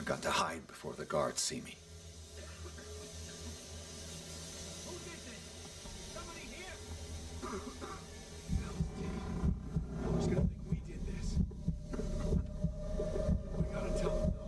I've got to hide before the guards see me. Who did this? Somebody here? Who's gonna think we did this? We gotta tell them, though.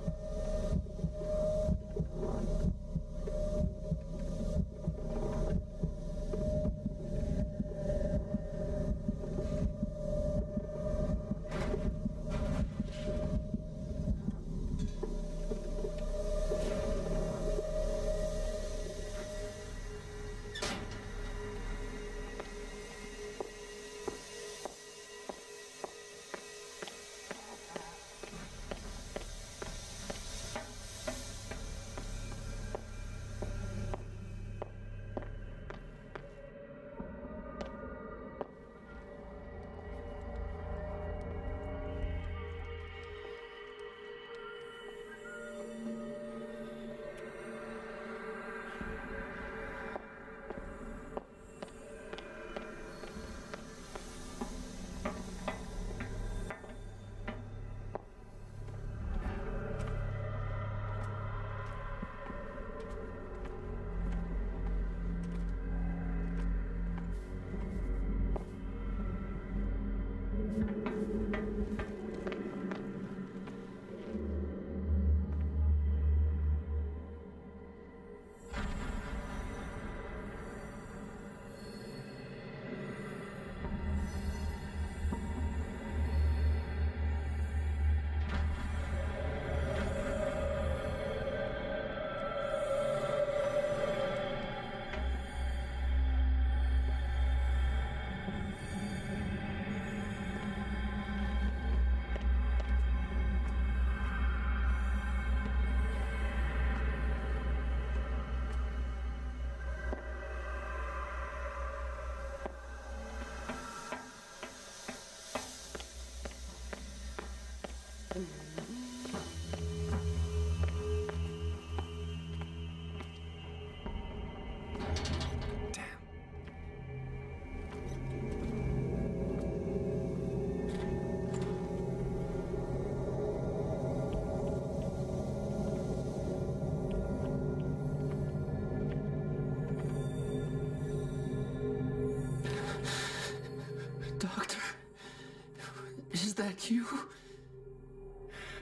that you?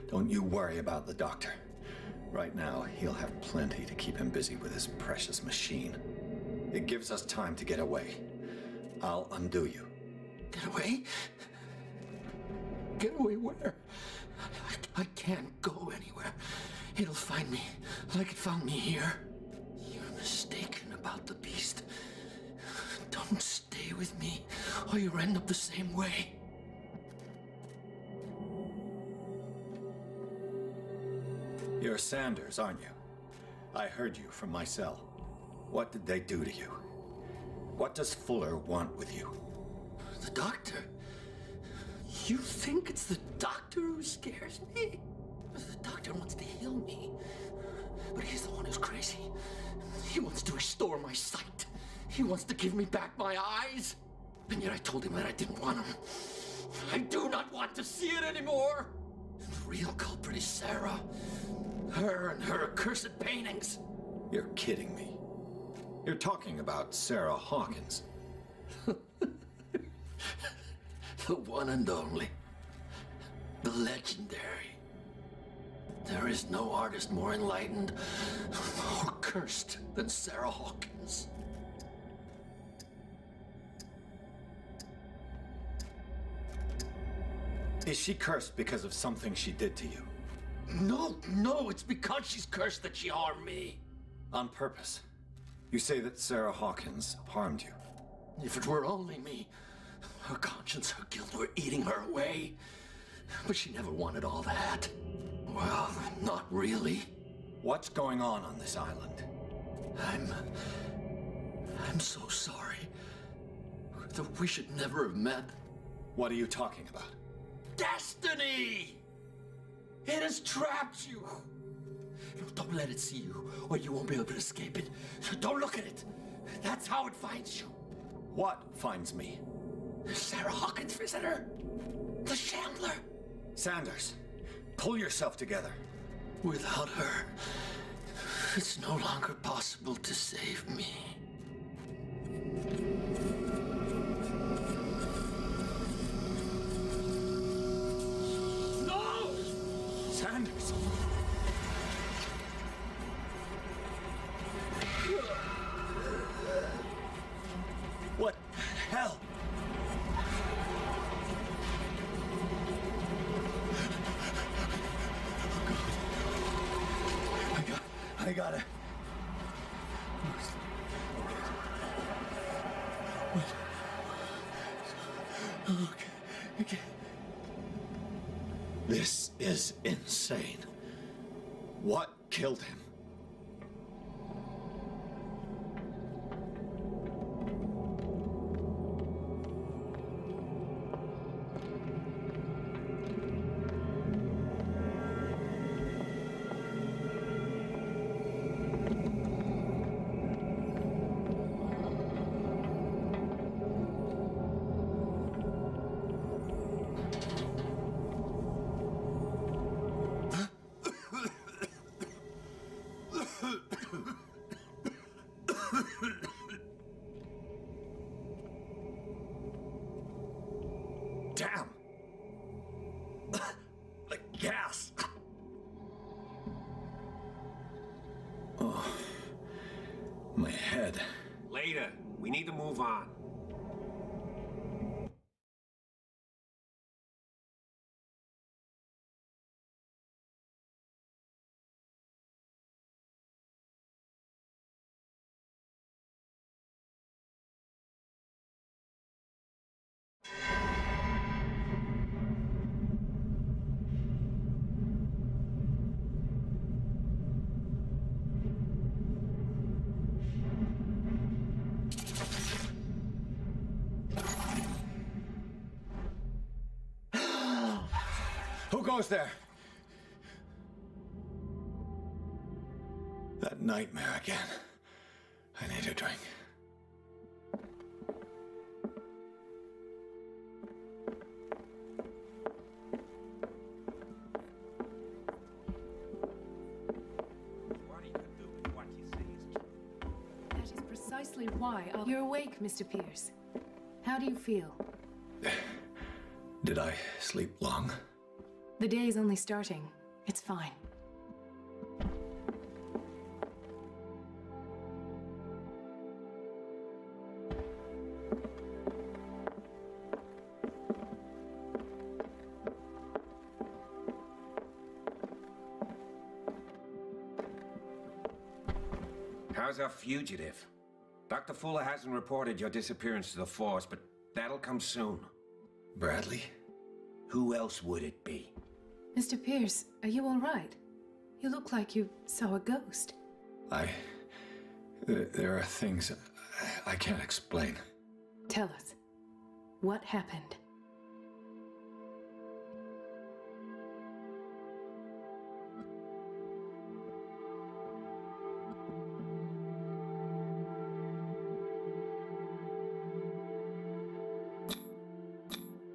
Don't you worry about the doctor. Right now, he'll have plenty to keep him busy with his precious machine. It gives us time to get away. I'll undo you. Get away? Get away where? I can't go anywhere. It'll find me, like it found me here. You're mistaken about the beast. Don't stay with me, or you'll end up the same way. You're Sanders, aren't you? I heard you from my cell. What did they do to you? What does Fuller want with you? The doctor? You think it's the doctor who scares me? The doctor wants to heal me, but he's the one who's crazy. He wants to restore my sight. He wants to give me back my eyes. And yet I told him that I didn't want him. I do not want to see it anymore. The real culprit is Sarah. Her and her accursed paintings. You're kidding me. You're talking about Sarah Hawkins. The one and only. The legendary. There is no artist more enlightened or cursed than Sarah Hawkins. Is she cursed because of something she did to you? No, it's because she's cursed that she harmed me. On purpose. You say that Sarah Hawkins harmed you. If it were only me, her conscience, her guilt were eating her away. But she never wanted all that. Well, not really. What's going on this island? I'm so sorry. That we should never have met. What are you talking about? Destiny! It has trapped you. Don't let it see you, or you won't be able to escape it. Don't look at it. That's how it finds you. What finds me? Sarah Hawkins' visitor. The Shambler. Sanders, pull yourself together. Without her, it's no longer possible to save me. No! Sanders! What the hell? I gotta. Okay. This is insane. What killed him? Damn! The gas! Oh, my head. Later. We need to move on. Who goes there? That nightmare again. I need a drink. That is precisely why You're awake, Mr. Pierce. How do you feel? Did I sleep long? The day is only starting. It's fine. How's our fugitive? Dr. Fuller hasn't reported your disappearance to the force, but that'll come soon. Bradley? Who else would it be? Mr. Pierce, are you all right? You look like you saw a ghost. There are things I can't explain. Tell us. What happened?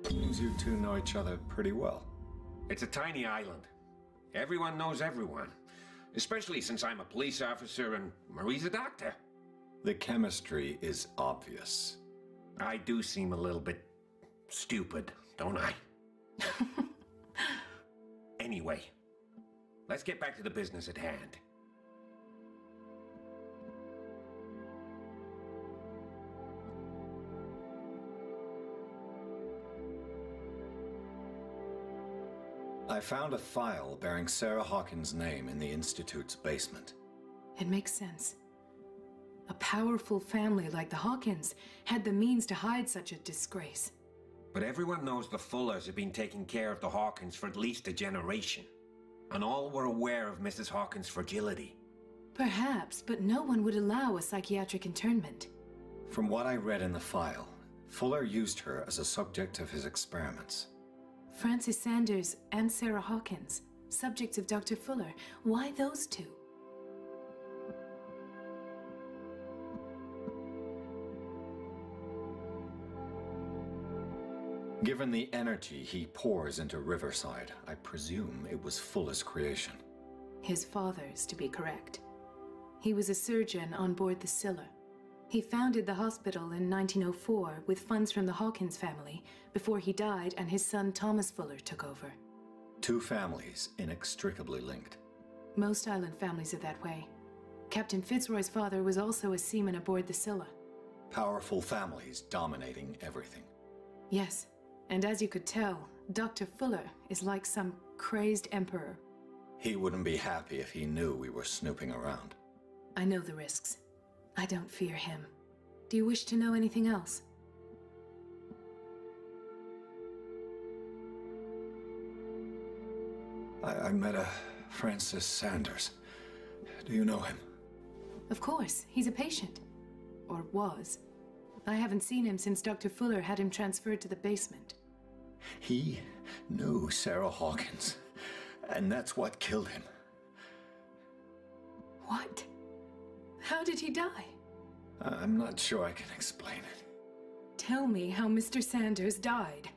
Seems you two know each other pretty well. It's a tiny island. Everyone knows everyone. Especially since I'm a police officer and Marie's a doctor. The chemistry is obvious. I do seem a little bit stupid, don't I? Anyway, let's get back to the business at hand. I found a file bearing Sarah Hawkins' name in the Institute's basement. It makes sense. A powerful family like the Hawkins had the means to hide such a disgrace. But everyone knows the Fullers have been taking care of the Hawkins for at least a generation. And all were aware of Mrs. Hawkins' fragility. Perhaps, but no one would allow a psychiatric internment. From what I read in the file, Fuller used her as a subject of his experiments. Francis Sanders and Sarah Hawkins, subjects of Dr. Fuller. Why those two? Given the energy he pours into Riverside, I presume it was Fuller's creation. His father's, to be correct. He was a surgeon on board the Scylla. He founded the hospital in 1904 with funds from the Hawkins family before he died and his son Thomas Fuller took over. Two families inextricably linked. Most island families are that way. Captain Fitzroy's father was also a seaman aboard the Scylla. Powerful families dominating everything. Yes, and as you could tell, Dr. Fuller is like some crazed emperor. He wouldn't be happy if he knew we were snooping around. I know the risks. I don't fear him. Do you wish to know anything else? I met a Francis Sanders. Do you know him? Of course, he's a patient. Or was. I haven't seen him since Dr. Fuller had him transferred to the basement. He knew Sarah Hawkins, and that's what killed him. What? How did he die? I'm not sure I can explain it. Tell me how Mr. Sanders died.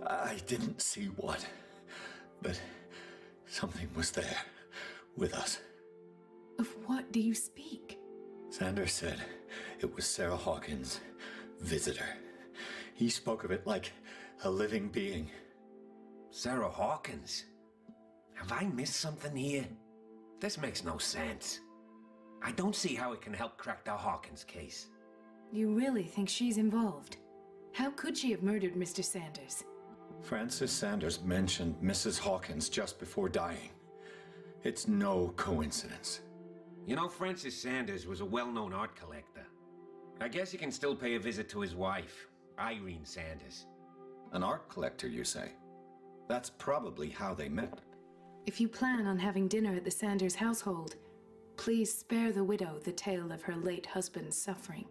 I didn't see what, but something was there with us. Of what do you speak? Sanders said it was Sarah Hawkins' visitor. He spoke of it like a living being. Sarah Hawkins? Have I missed something here? This makes no sense. I don't see how it can help crack the Hawkins case. You really think she's involved? How could she have murdered Mr. Sanders? Francis Sanders mentioned Mrs. Hawkins just before dying. It's no coincidence. You know, Francis Sanders was a well-known art collector. I guess you can still pay a visit to his wife, Irene Sanders. An art collector, you say? That's probably how they met. If you plan on having dinner at the Sanders household, please spare the widow the tale of her late husband's suffering.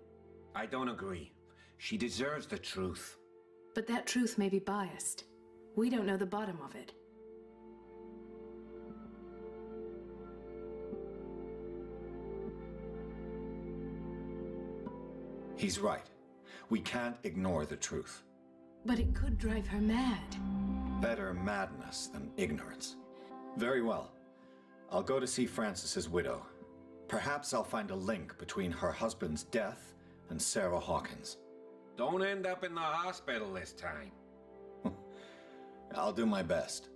I don't agree. She deserves the truth. But that truth may be biased. We don't know the bottom of it. He's right. We can't ignore the truth. But it could drive her mad. Better madness than ignorance. Very well. I'll go to see Francis's widow. Perhaps I'll find a link between her husband's death and Sarah Hawkins. Don't end up in the hospital this time. I'll do my best.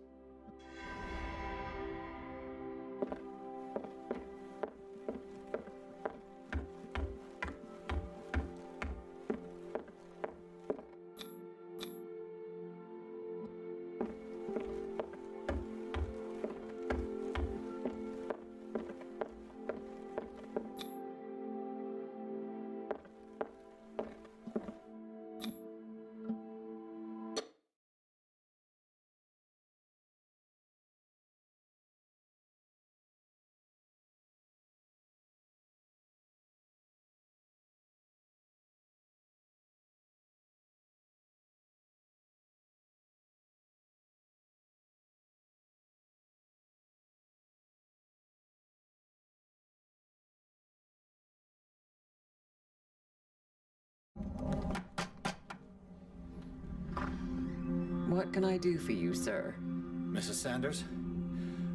What can I do for you, sir? Mrs. Sanders,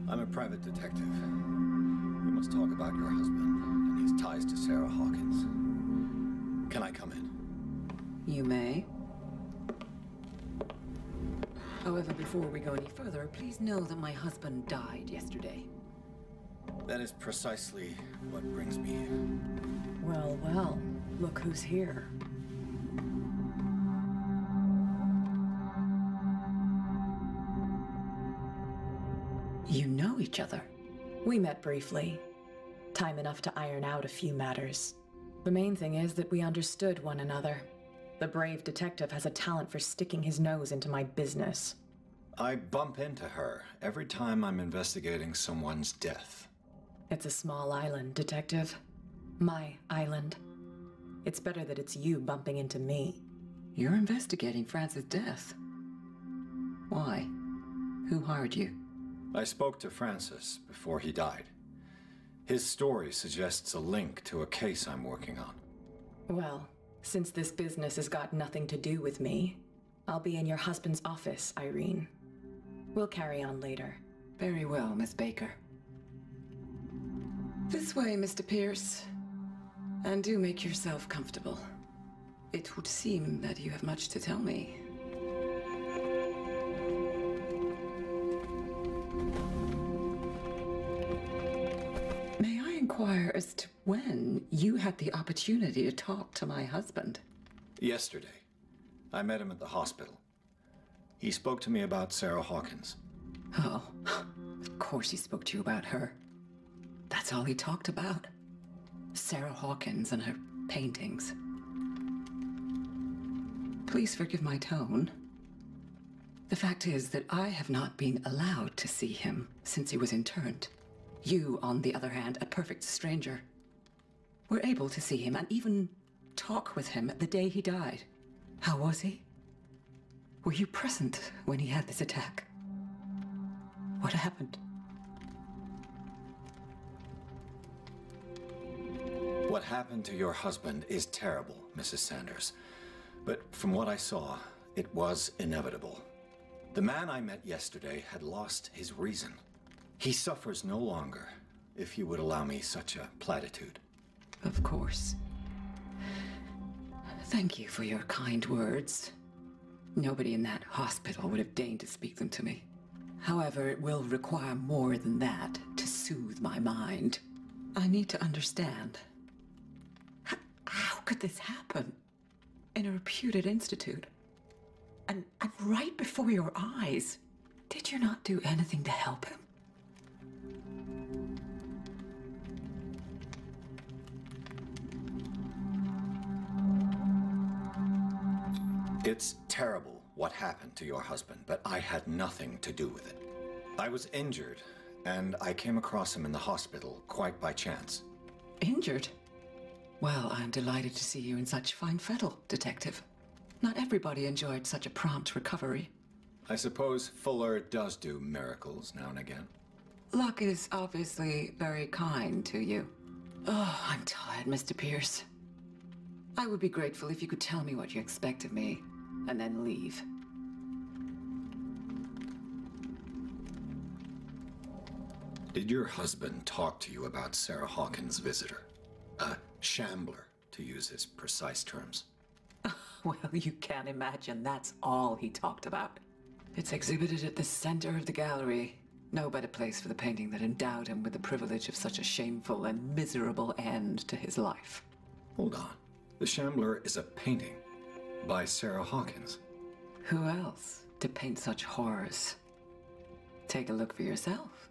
I'm a private detective. We must talk about your husband and his ties to Sarah Hawkins. Can I come in? You may. However, before we go any further, please know that my husband died yesterday. That is precisely what brings me here. Well, well, look who's here. You know each other. We met briefly. Time enough to iron out a few matters. The main thing is that we understood one another. The brave detective has a talent for sticking his nose into my business. I bump into her every time I'm investigating someone's death. It's a small island, Detective. My island. It's better that it's you bumping into me. You're investigating Francis' death. Why? Who hired you? I spoke to Francis before he died. His story suggests a link to a case I'm working on. Well, Since this business has got nothing to do with me, I'll be in your husband's office, Irene. We'll carry on later. Very well, Miss Baker. This way, Mr. Pierce. And do make yourself comfortable. It would seem that you have much to tell me. May I inquire as to when you had the opportunity to talk to my husband? Yesterday. I met him at the hospital. He spoke to me about Sarah Hawkins. Oh, of course he spoke to you about her. That's all he talked about. Sarah Hawkins and her paintings. Please forgive my tone. The fact is that I have not been allowed to see him since he was interned. You, on the other hand, a perfect stranger, were able to see him and even talk with him the day he died. How was he? Were you present when he had this attack? What happened? What happened to your husband is terrible, Mrs. Sanders. But from what I saw, it was inevitable. The man I met yesterday had lost his reason. He suffers no longer, if you would allow me such a platitude. Of course. Thank you for your kind words. Nobody in that hospital would have deigned to speak them to me. However, it will require more than that to soothe my mind. I need to understand. How could this happen? In a reputed institute? And right before your eyes? Did you not do anything to help him? It's terrible what happened to your husband, but I had nothing to do with it. I was injured, and I came across him in the hospital quite by chance. Injured? Well, I'm delighted to see you in such fine fettle, Detective. Not everybody enjoyed such a prompt recovery. I suppose Fuller does do miracles now and again. Luck is obviously very kind to you. Oh, I'm tired, Mr. Pierce. I would be grateful if you could tell me what you expect of me, and then leave. Did your husband talk to you about Sarah Hawkins' visitor? A shambler, to use his precise terms. Well, you can imagine that's all he talked about. It's exhibited at the center of the gallery. No better place for the painting that endowed him with the privilege of such a shameful and miserable end to his life. Hold on. The Shambler is a painting by Sarah Hawkins. Who else to paint such horrors? Take a look for yourself,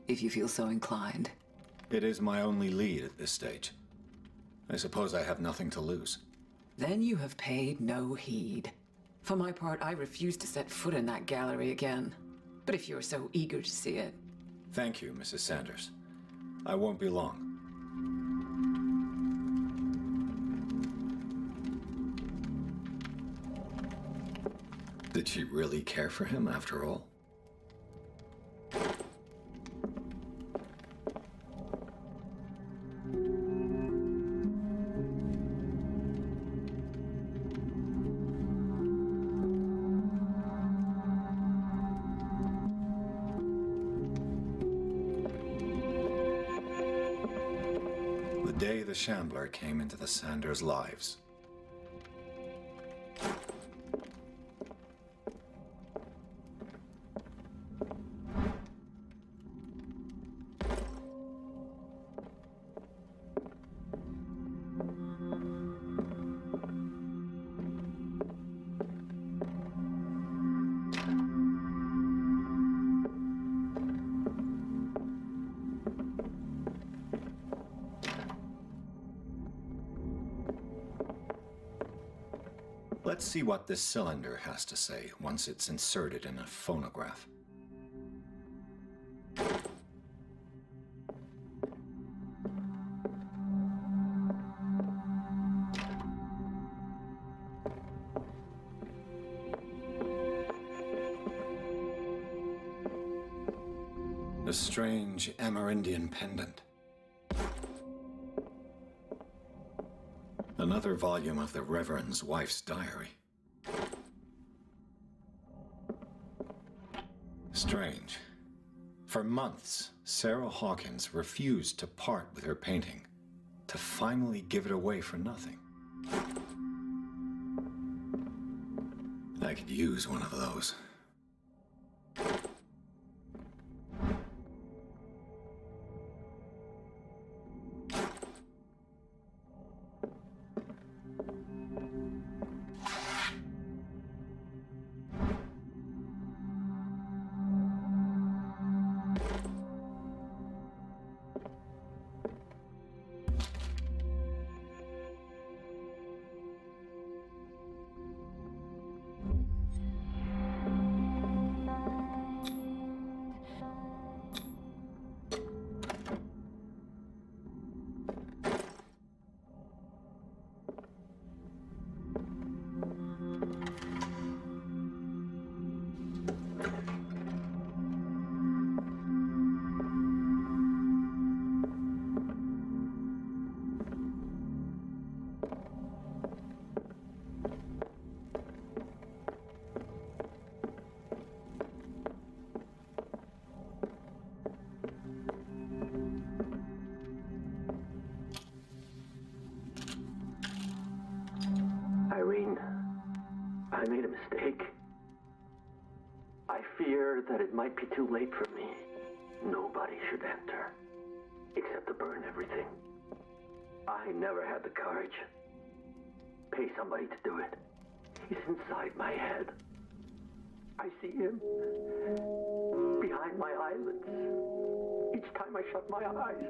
if you feel so inclined. It is my only lead at this stage. I suppose I have nothing to lose. Then you have paid no heed. For my part, I refuse to set foot in that gallery again. But if you're so eager to see it... Thank you, Mrs. Sanders. I won't be long. Did she really care for him after all? The day the Shambler came into the Sanders' lives. Let's see what this cylinder has to say once it's inserted in a phonograph. A strange Amerindian pendant. A Another volume of the Reverend's wife's diary. Strange. For months, Sarah Hawkins refused to part with her painting, to finally give it away for nothing. I could use one of those. I made a mistake. I fear that it might be too late for me. Nobody should enter, except to burn everything. I never had the courage. Pay somebody to do it. He's inside my head. I see him behind my eyelids each time I shut my eyes.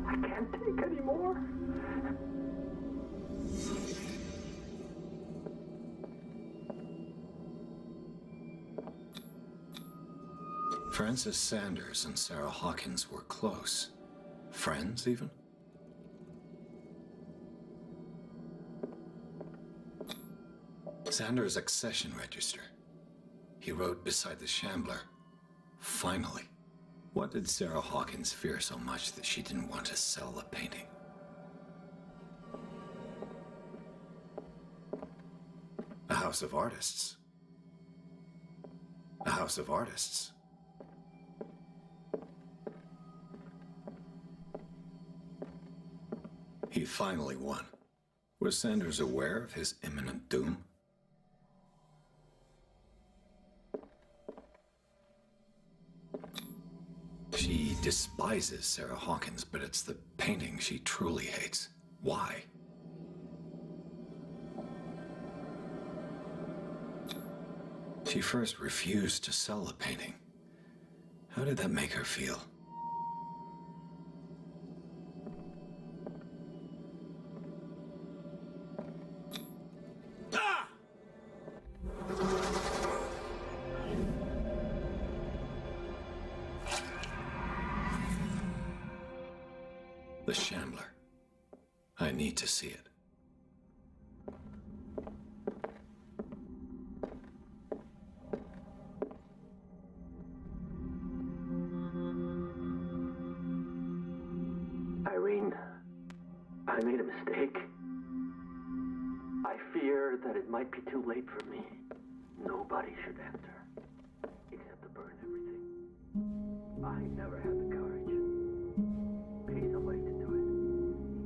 I can't take any more. Francis Sanders and Sarah Hawkins were close. Friends, even? Sanders' accession register. He wrote beside the Shambler, "Finally." What did Sarah Hawkins fear so much that she didn't want to sell the painting? A house of artists. A house of artists. He finally won. Was Sanders aware of his imminent doom? She despises Sarah Hawkins, but it's the painting she truly hates. Why? She first refused to sell the painting. How did that make her feel? The Shambler. I need to see it. Irene, I made a mistake. I fear that it might be too late for me. Nobody should enter, except to burn everything. I never had the courage. Pay somebody to do it.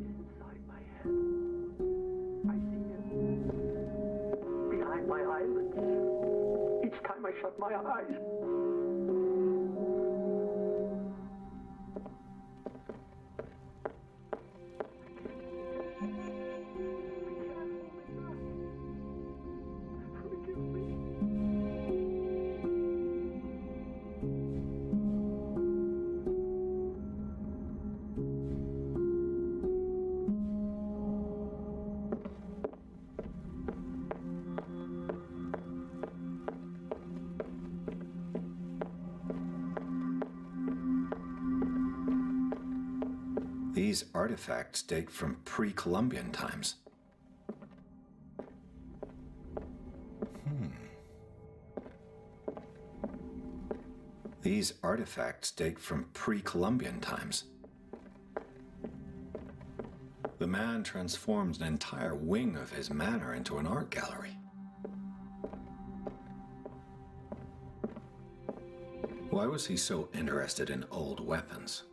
He's inside my head. I see him behind my eyelids each time I shut my eyes. These artifacts date from pre-Columbian times. These artifacts date from pre-Columbian times. The man transformed an entire wing of his manor into an art gallery. Why was he so interested in old weapons?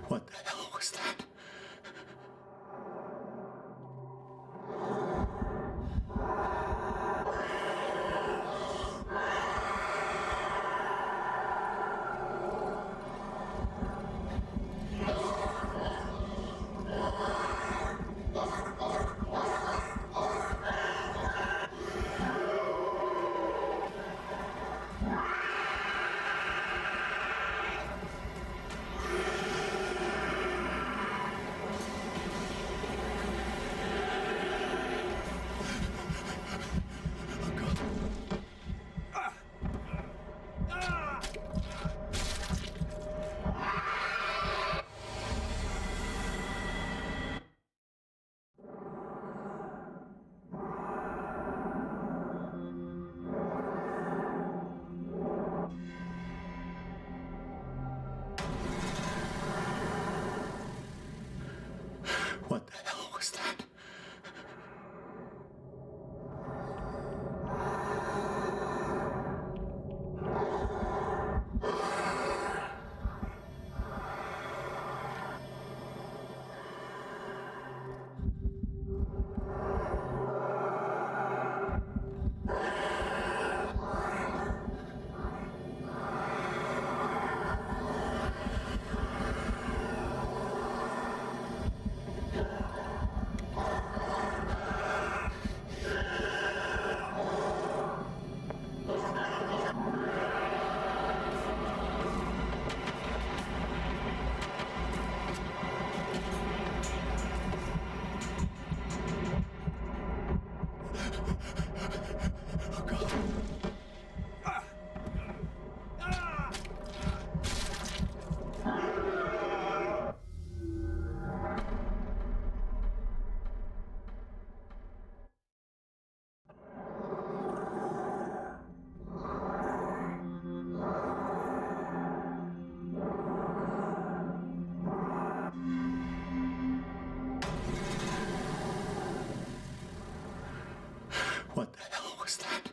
What the hell was that? What the hell was that? What the hell was that?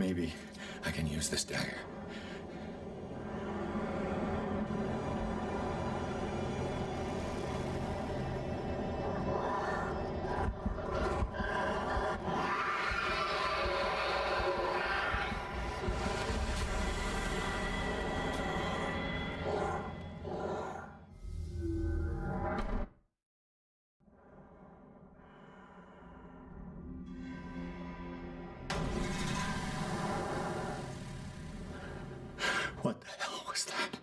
Maybe I can use this dagger. What the hell was that?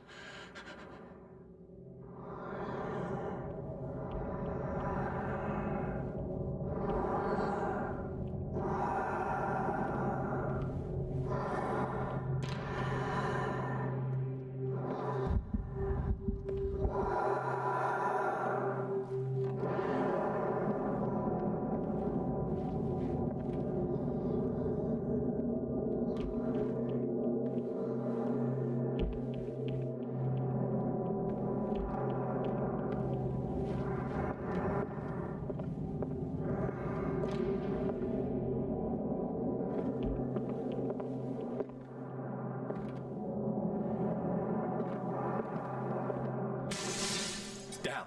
Damn.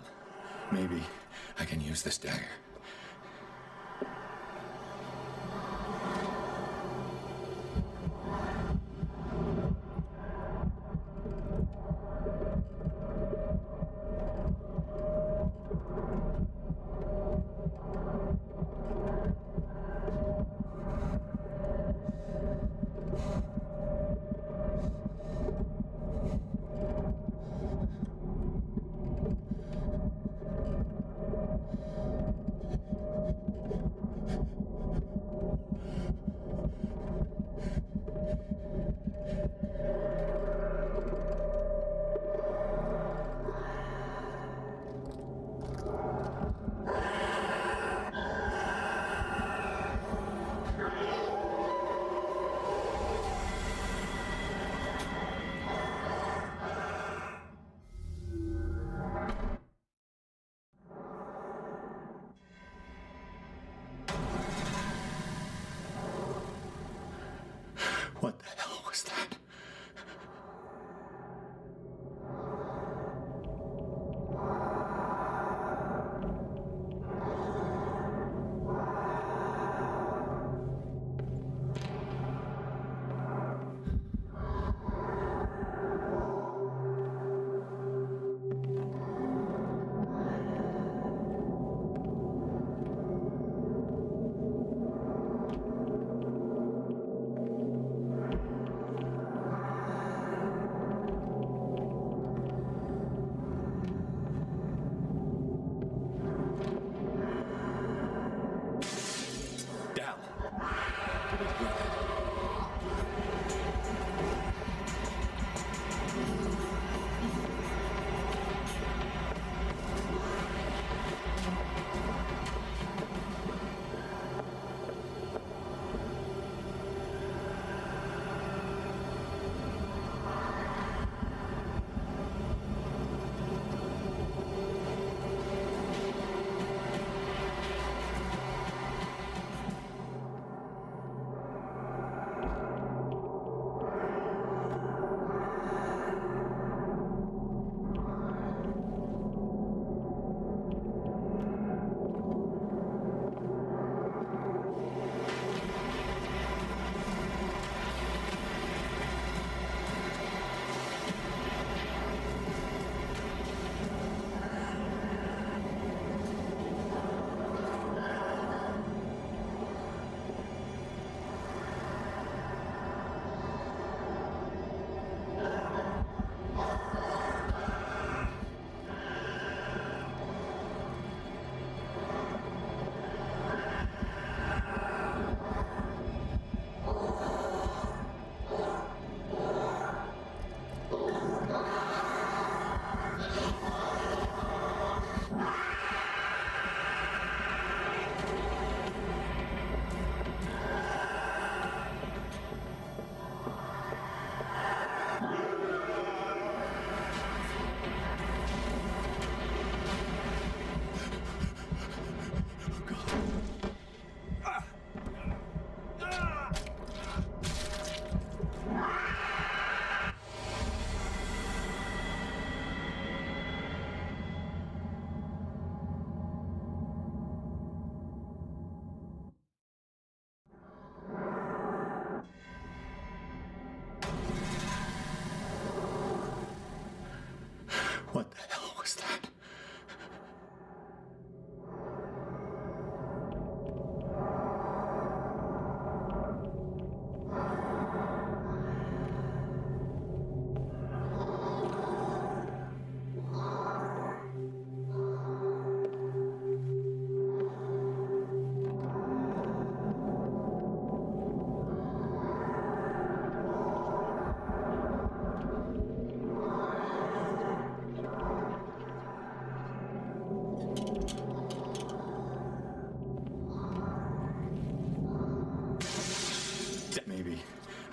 Maybe I can use this dagger.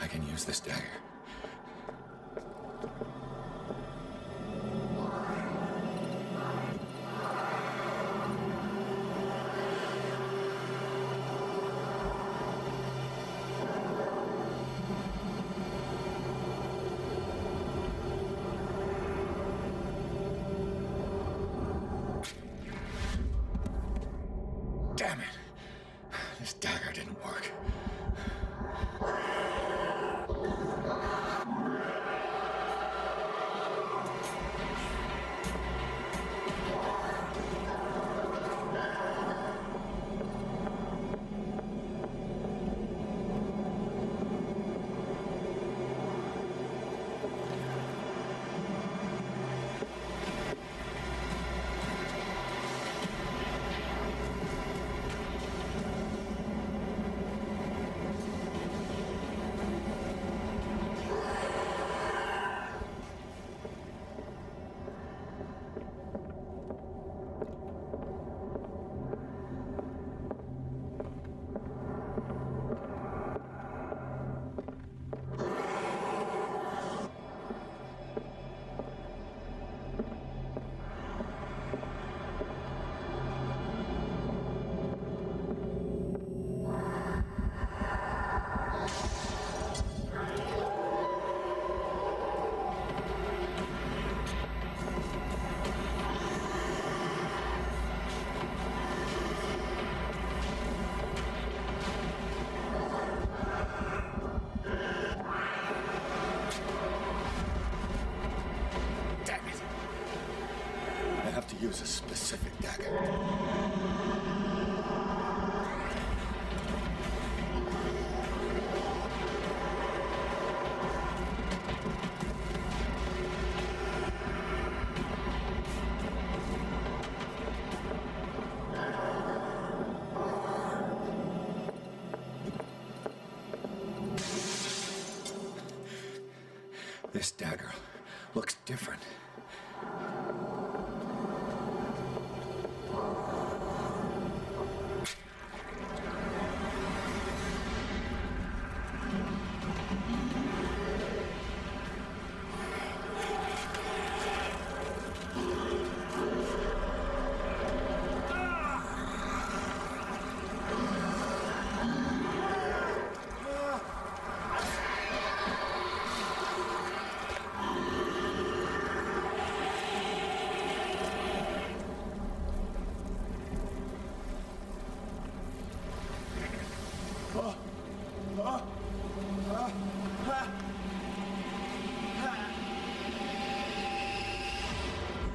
can use this dagger. Damn it! This dagger didn't work. Use a specific dagger. This dagger looks different.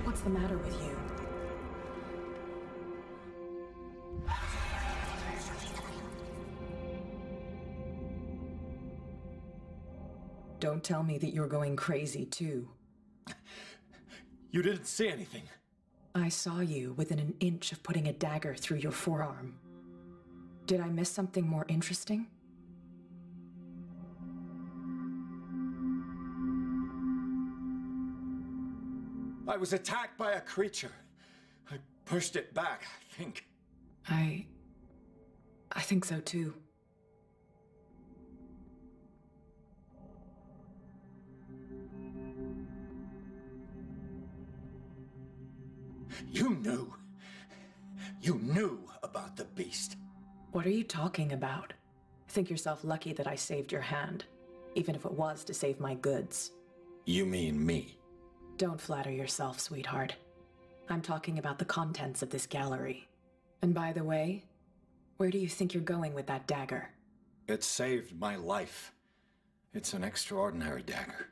What's the matter with you? Don't tell me that you're going crazy, too. You didn't see anything. I saw you within an inch of putting a dagger through your forearm. Did I miss something more interesting? I was attacked by a creature. I pushed it back, I think. I think so, too. You knew. You knew about the beast. What are you talking about? Think yourself lucky that I saved your hand, even if it was to save my goods. You mean me? Don't flatter yourself, sweetheart. I'm talking about the contents of this gallery. And by the way, where do you think you're going with that dagger? It saved my life. It's an extraordinary dagger.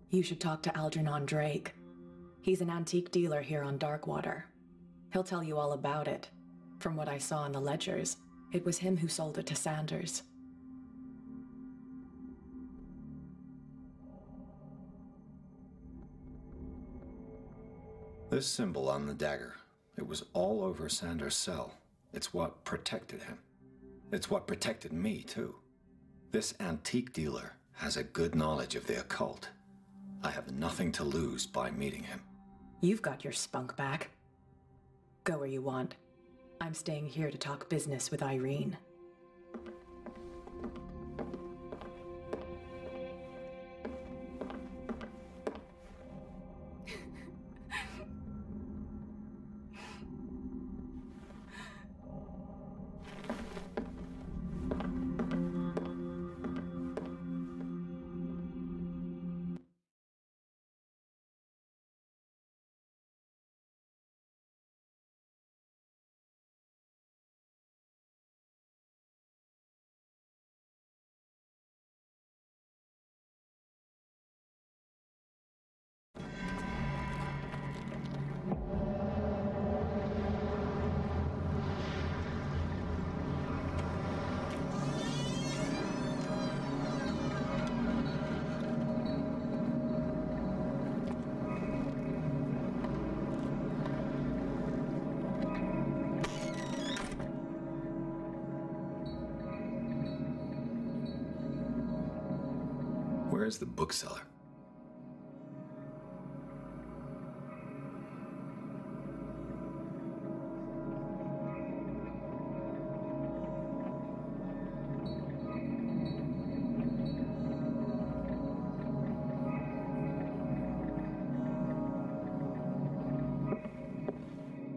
You should talk to Algernon Drake. He's an antique dealer here on Darkwater. He'll tell you all about it. From what I saw in the ledgers, it was him who sold it to Sanders. This symbol on the dagger, it was all over Sanders' cell. It's what protected him. It's what protected me, too. This antique dealer has a good knowledge of the occult. I have nothing to lose by meeting him. You've got your spunk back. Go where you want. I'm staying here to talk business with Irene. Where's the bookseller?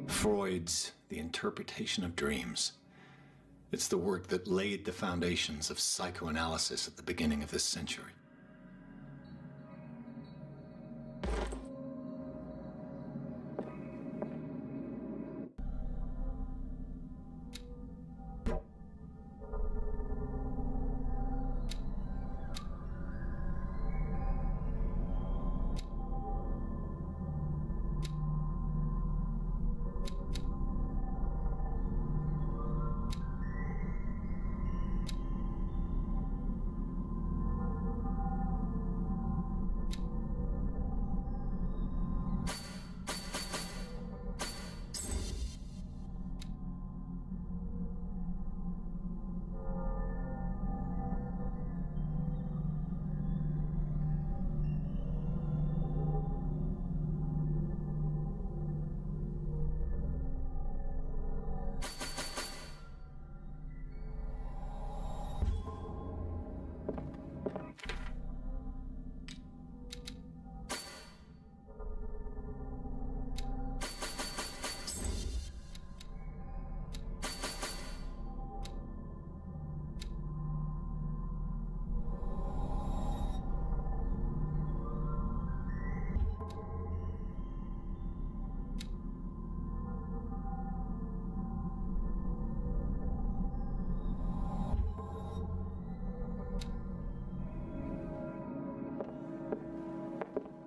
Freud's The Interpretation of Dreams. It's the work that laid the foundations of psychoanalysis at the beginning of this century.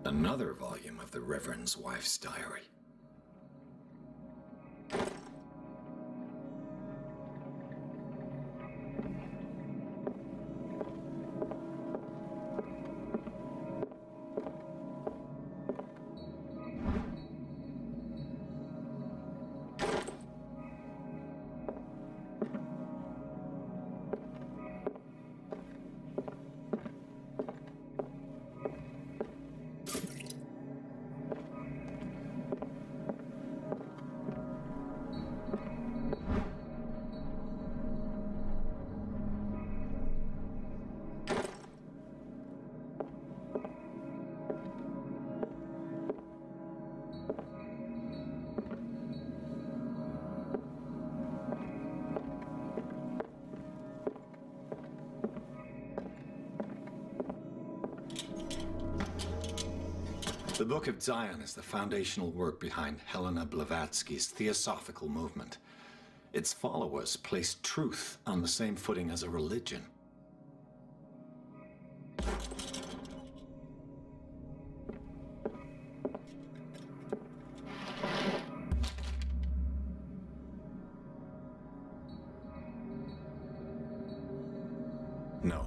Another volume of the Reverend's wife's diary. The Book of Zion is the foundational work behind Helena Blavatsky's Theosophical movement. Its followers placed truth on the same footing as a religion. No.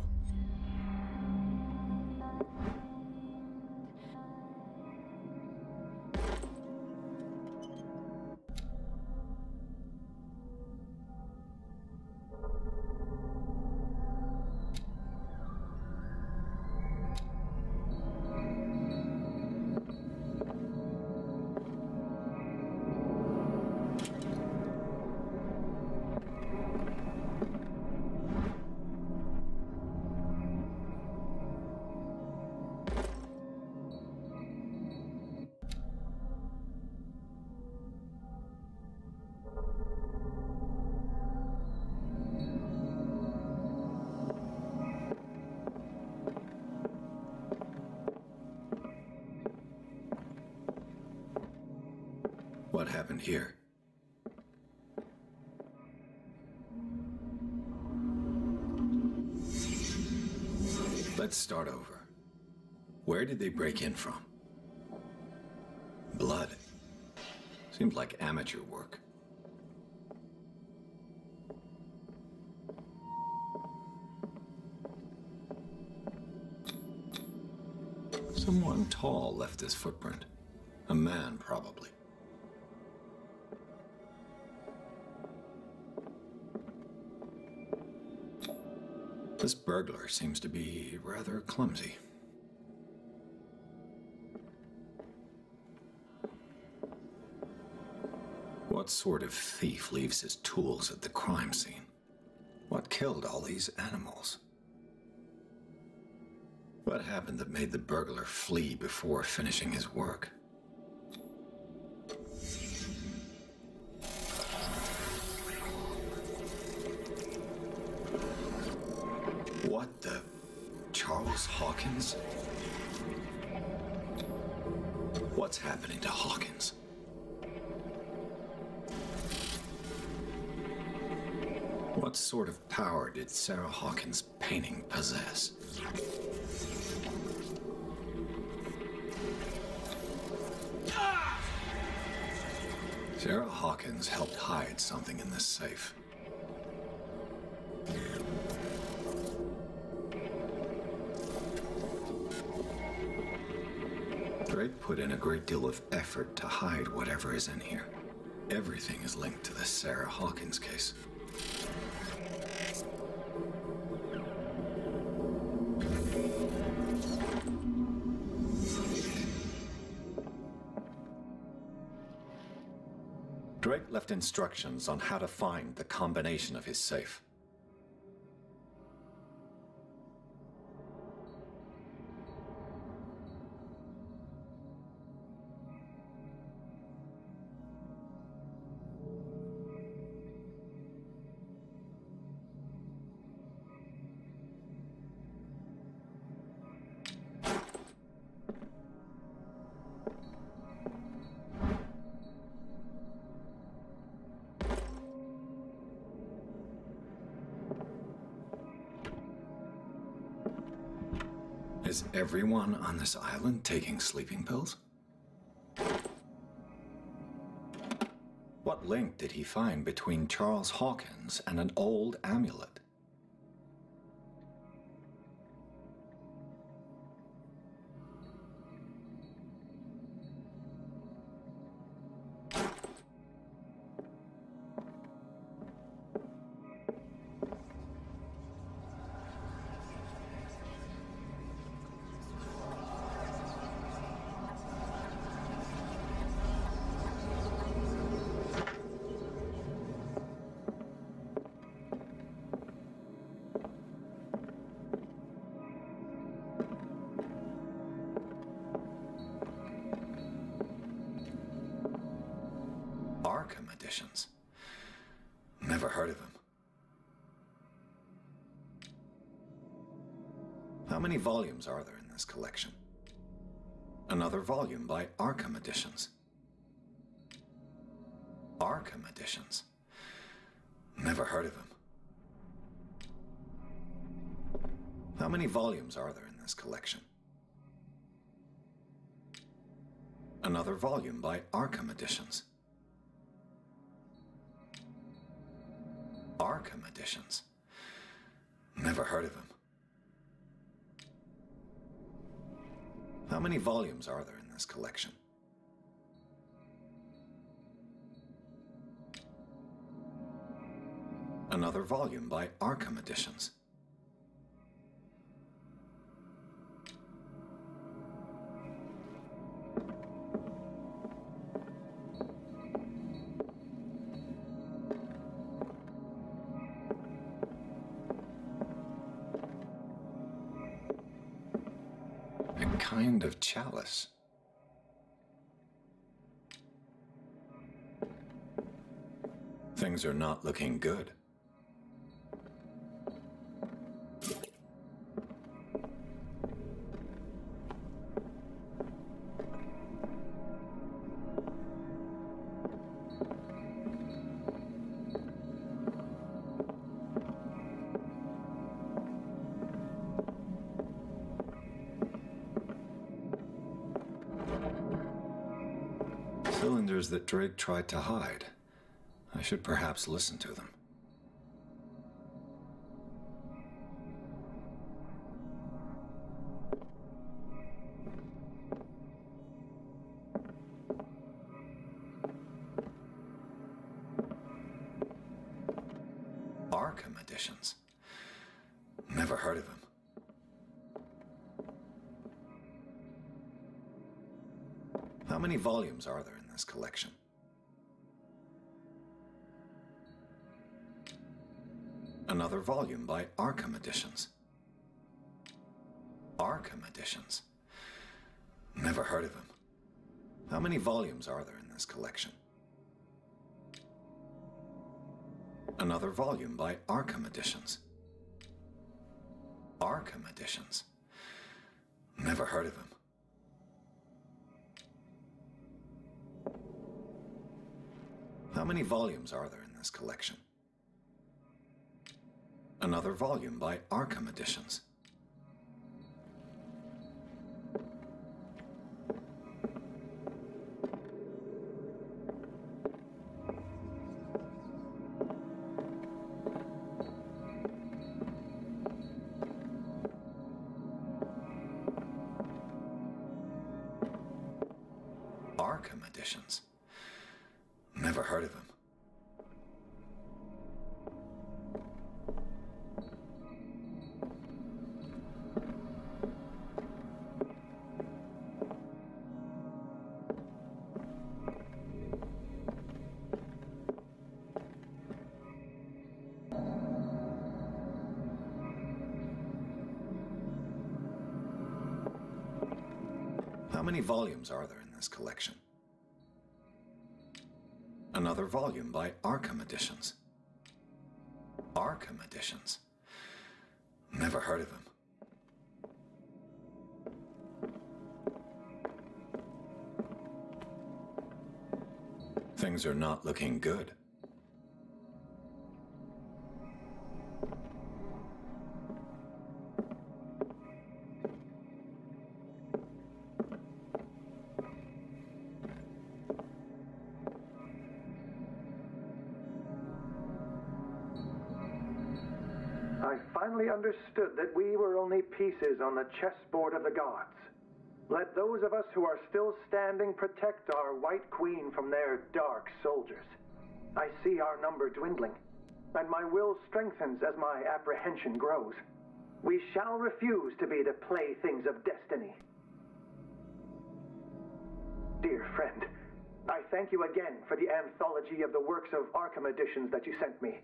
What happened here? Let's start over. Where did they break in from? Blood. Seemed like amateur work. Someone tall left this footprint. A man, probably. This burglar seems to be rather clumsy. What sort of thief leaves his tools at the crime scene? What killed all these animals? What happened that made the burglar flee before finishing his work? What the... Charles Hawkins? What's happening to Hawkins? What sort of power did Sarah Hawkins' painting possess? Sarah Hawkins helped hide something in this safe. Drake put in a great deal of effort to hide whatever is in here. Everything is linked to the Sarah Hawkins case. Drake left instructions on how to find the combination of his safe. Is everyone on this island taking sleeping pills? What link did he find between Charles Hawkins and an old amulet? Arkham editions. Never heard of him. How many volumes are there in this collection? Another volume by Arkham Editions. Arkham Editions. Never heard of him. How many volumes are there in this collection? Another volume by Arkham Editions. Arkham Editions. Never heard of him. How many volumes are there in this collection? Another volume by Arkham Editions. Kind of chalice. Things are not looking good. Cylinders that Drake tried to hide. I should perhaps listen to them. Arkham Editions. Never heard of him. How many volumes are there in this collection? Another volume by Arkham Editions. Arkham Editions? Never heard of him. How many volumes are there in this collection? Another volume by Arkham Editions. Arkham Editions? Never heard of him. How many volumes are there in this collection? Another volume by Arkham Editions. Arkham Editions? Never heard of him. How many volumes are there in this collection? Another volume by Arkham Editions. Arkham Editions? Never heard of him. Things are not looking good. I finally understood that we were only pieces on the chessboard of the gods. Let those of us who are still standing protect our White Queen from their dark soldiers. I see our number dwindling, and my will strengthens as my apprehension grows. We shall refuse to be the playthings of destiny. Dear friend, I thank you again for the anthology of the works of Arkham Editions that you sent me.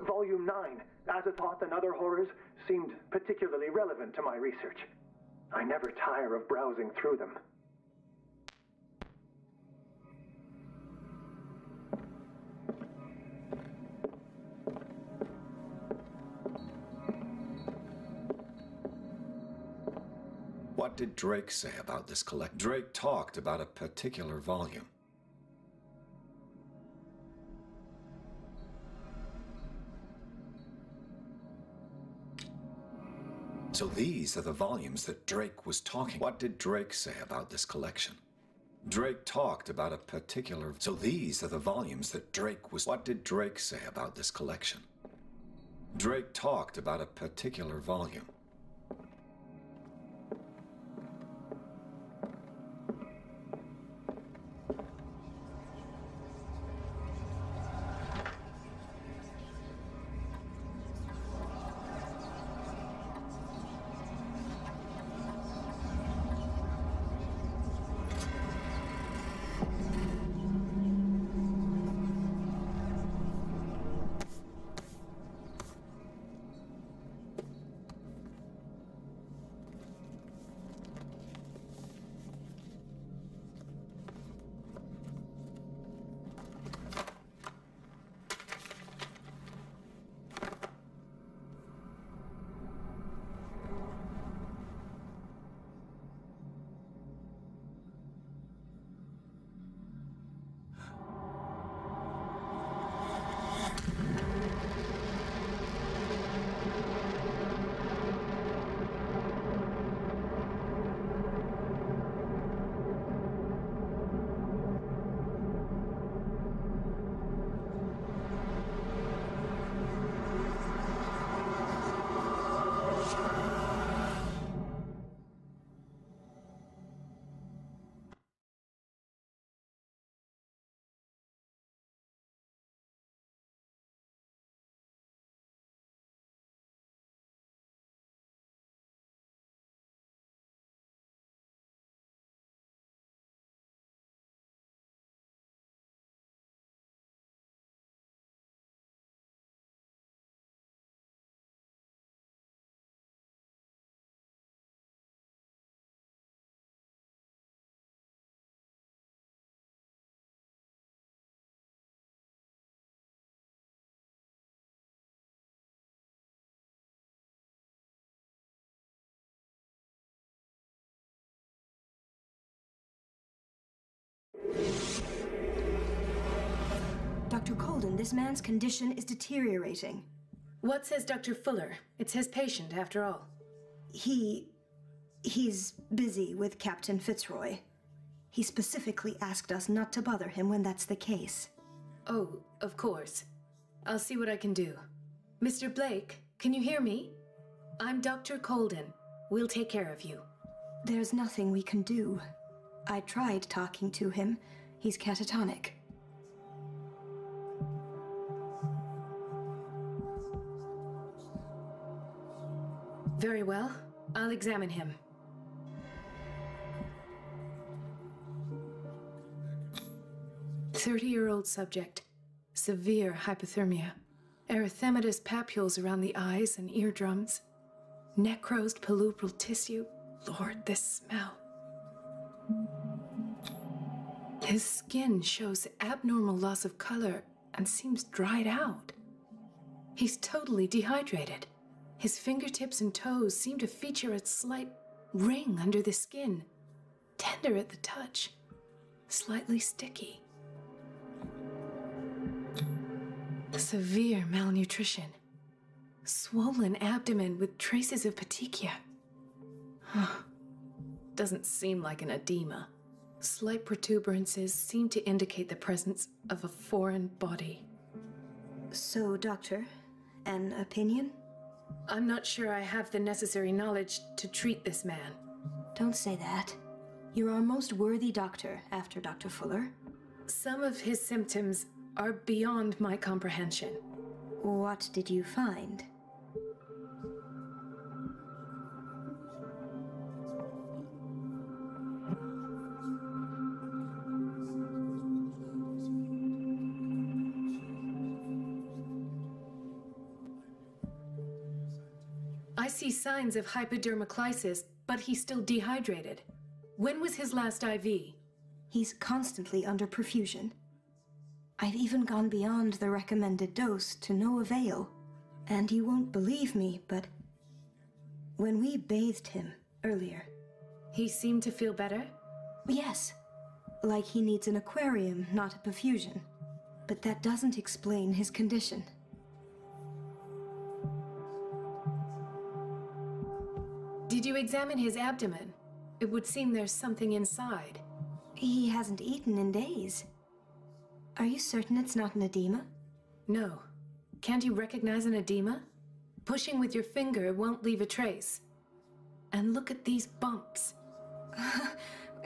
Volume 9, Azathoth and Other Horrors, seemed particularly relevant to my research. I never tire of browsing through them. What did Drake say about this collection? Drake talked about a particular volume. So these are the volumes that Drake was talking. What did Drake say about this collection? Drake talked about a particular... So these are the volumes that Drake was... What did Drake say about this collection? Drake talked about a particular volume. Dr. Colden, this man's condition is deteriorating. What says Dr. Fuller? It's his patient, after all. He's busy with Captain Fitzroy. He specifically asked us not to bother him when that's the case. Oh, of course. I'll see what I can do. Mr. Blake, can you hear me? I'm Dr. Colden. We'll take care of you. There's nothing we can do. I tried talking to him. He's catatonic. Very well. I'll examine him. "30-year-old subject. Severe hypothermia. Erythematous papules around the eyes and eardrums. Necrosed palpebral tissue. Lord, this smell. His skin shows abnormal loss of color and seems dried out. He's totally dehydrated. His fingertips and toes seem to feature a slight ring under the skin. Tender at the touch. Slightly sticky. Severe malnutrition. Swollen abdomen with traces of petechia. Doesn't seem like an edema. Slight protuberances seem to indicate the presence of a foreign body. So, Doctor, an opinion? I'm not sure I have the necessary knowledge to treat this man. Don't say that. You're our most worthy doctor after Dr. Fuller. Some of his symptoms are beyond my comprehension. What did you find? I see signs of hypodermoclysis, but he's still dehydrated. When was his last IV? He's constantly under perfusion. I've even gone beyond the recommended dose to no avail. And you won't believe me, but when we bathed him earlier... He seemed to feel better? Yes. Like he needs an aquarium, not a perfusion. But that doesn't explain his condition. Did you examine his abdomen? It would seem there's something inside. He hasn't eaten in days. Are you certain it's not an edema? No. Can't you recognize an edema? Pushing with your finger won't leave a trace. And look at these bumps.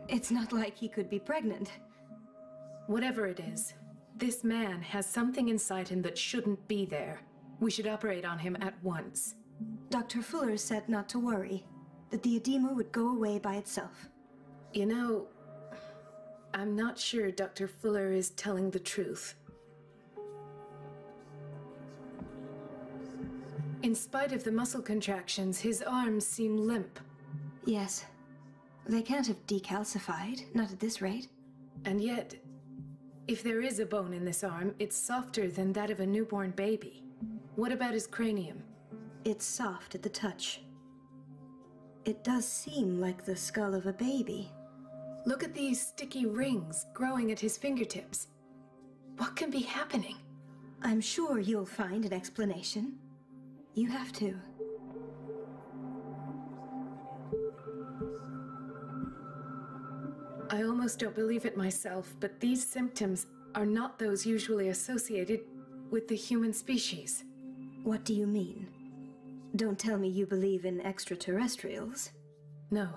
It's not like he could be pregnant. Whatever it is, this man has something inside him that shouldn't be there. We should operate on him at once. Dr. Fuller said not to worry, that the edema would go away by itself. You know, I'm not sure Dr. Fuller is telling the truth. In spite of the muscle contractions, his arms seem limp. Yes. They can't have decalcified, not at this rate. And yet, if there is a bone in this arm, it's softer than that of a newborn baby. What about his cranium? It's soft at the touch. It does seem like the skull of a baby. Look at these sticky rings growing at his fingertips. What can be happening? I'm sure you'll find an explanation. You have to. I almost don't believe it myself, but these symptoms are not those usually associated with the human species. What do you mean? Don't tell me you believe in extraterrestrials. No.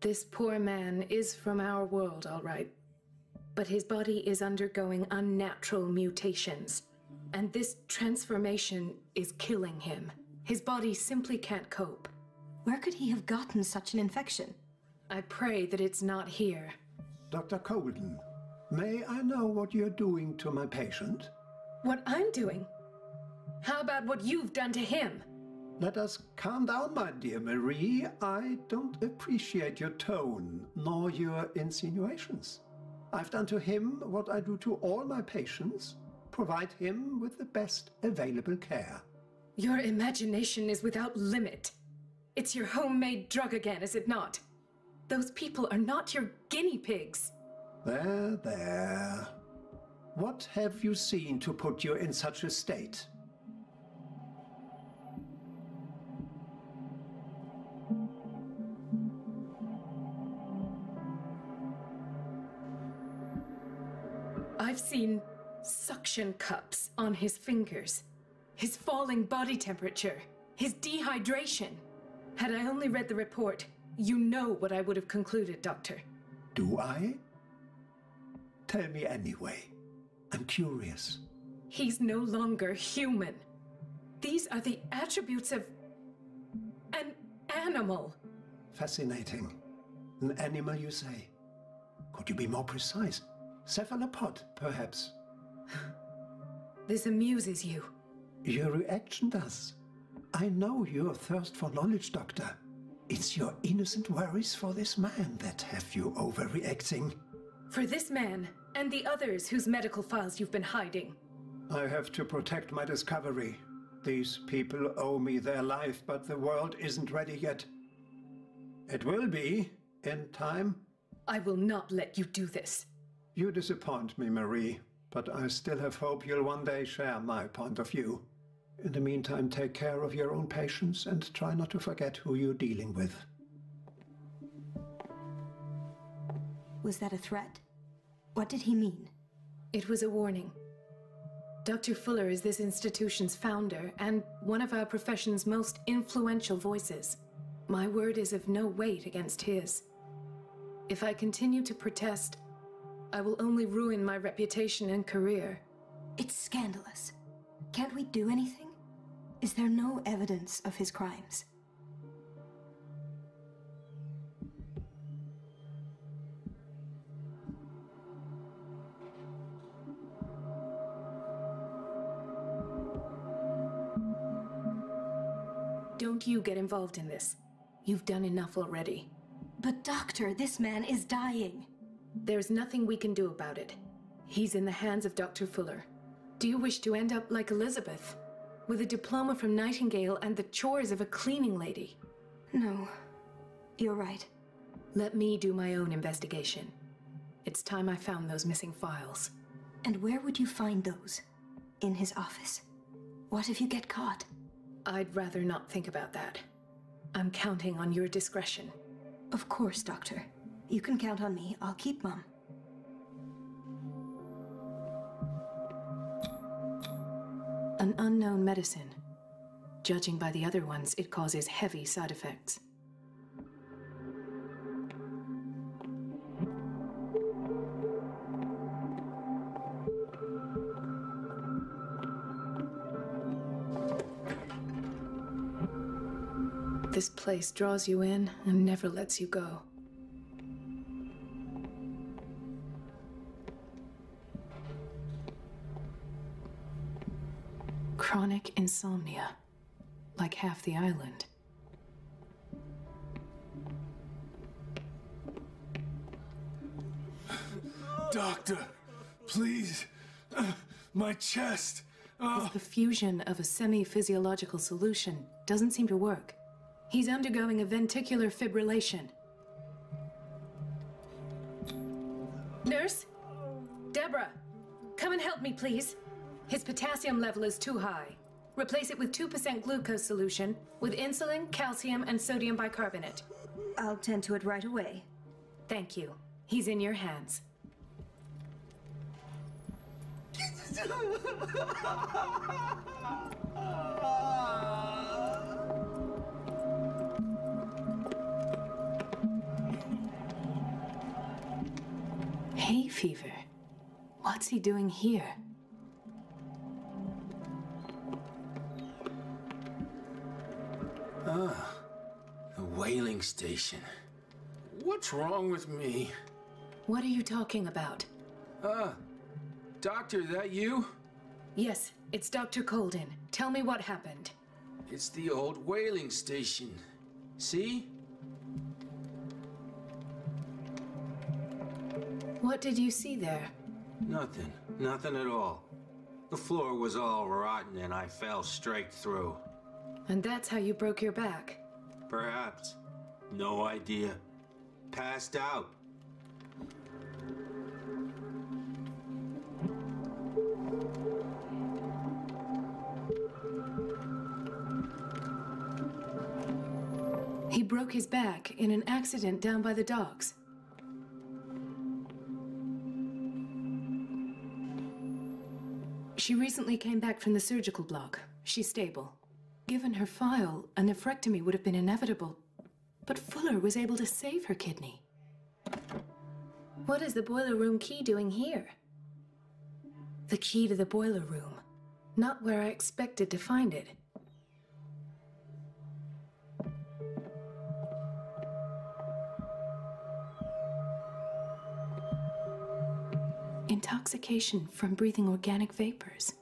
This poor man is from our world, all right. But his body is undergoing unnatural mutations. And this transformation is killing him. His body simply can't cope. Where could he have gotten such an infection? I pray that it's not here. Dr. Colden, may I know what you're doing to my patient? What I'm doing? How about what you've done to him? Let us calm down, my dear Marie. I don't appreciate your tone, nor your insinuations. I've done to him what I do to all my patients. Provide him with the best available care. Your imagination is without limit. It's your homemade drug again, is it not? Those people are not your guinea pigs. There, there. What have you seen to put you in such a state? I've seen suction cups on his fingers, his falling body temperature, his dehydration. Had I only read the report, you know what I would have concluded, Doctor. Do I? Tell me anyway. I'm curious. He's no longer human. These are the attributes of an animal. Fascinating. An animal, you say? Could you be more precise? Cephalopod, perhaps? This amuses you. Your reaction does. I know your thirst for knowledge, Doctor. It's your innocent worries for this man that have you overreacting. For this man, and the others whose medical files you've been hiding. I have to protect my discovery. These people owe me their life, but the world isn't ready yet. It will be, in time. I will not let you do this. You disappoint me, Marie, but I still have hope you'll one day share my point of view. In the meantime, take care of your own patients and try not to forget who you're dealing with. Was that a threat? What did he mean? It was a warning. Dr. Fuller is this institution's founder and one of our profession's most influential voices. My word is of no weight against his. If I continue to protest, I will only ruin my reputation and career. It's scandalous. Can't we do anything? Is there no evidence of his crimes? Don't you get involved in this. You've done enough already. But Doctor, this man is dying. There's nothing we can do about it. He's in the hands of Dr. Fuller. Do you wish to end up like Elizabeth, with a diploma from Nightingale and the chores of a cleaning lady? No, you're right. Let me do my own investigation. It's time I found those missing files. And where would you find those? In his office? What if you get caught? I'd rather not think about that. I'm counting on your discretion. Of course, Doctor. You can count on me. I'll keep mum. An unknown medicine. Judging by the other ones, it causes heavy side effects. This place draws you in and never lets you go. Chronic insomnia, like half the island. Doctor, please, my chest. His perfusion of a semi-physiological solution doesn't seem to work. He's undergoing a ventricular fibrillation. Nurse? Deborah, come and help me, please. His potassium level is too high. Replace it with 2% glucose solution with insulin, calcium, and sodium bicarbonate. I'll tend to it right away. Thank you. He's in your hands. Hay fever. What's he doing here? Ah, the whaling station. What's wrong with me? What are you talking about? Doctor, that you? Yes, it's Dr. Colden. Tell me what happened. It's the old whaling station. See? What did you see there? Nothing. Nothing at all. The floor was all rotten and I fell straight through. And that's how you broke your back? Perhaps. No idea. Passed out. broke his back in an accident down by the docks. She recently came back from the surgical block. She's stable. Given her file, a nephrectomy would have been inevitable. But Fuller was able to save her kidney. What is the boiler room key doing here? The key to the boiler room. Not where I expected to find it. Intoxication from breathing organic vapors.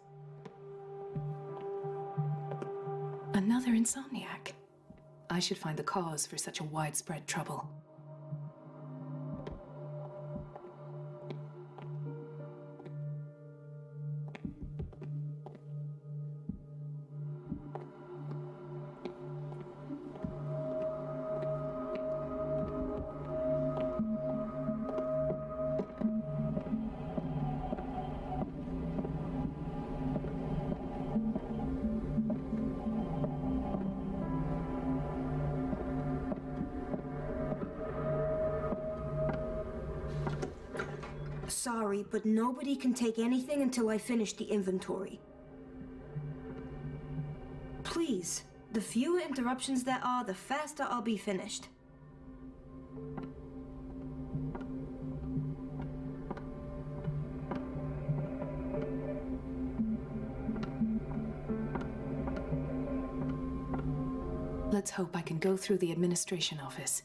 Another insomniac. I should find the cause for such a widespread trouble. Sorry, but nobody can take anything until I finish the inventory. Please, the fewer interruptions there are, the faster I'll be finished. Let's hope I can go through the administration office.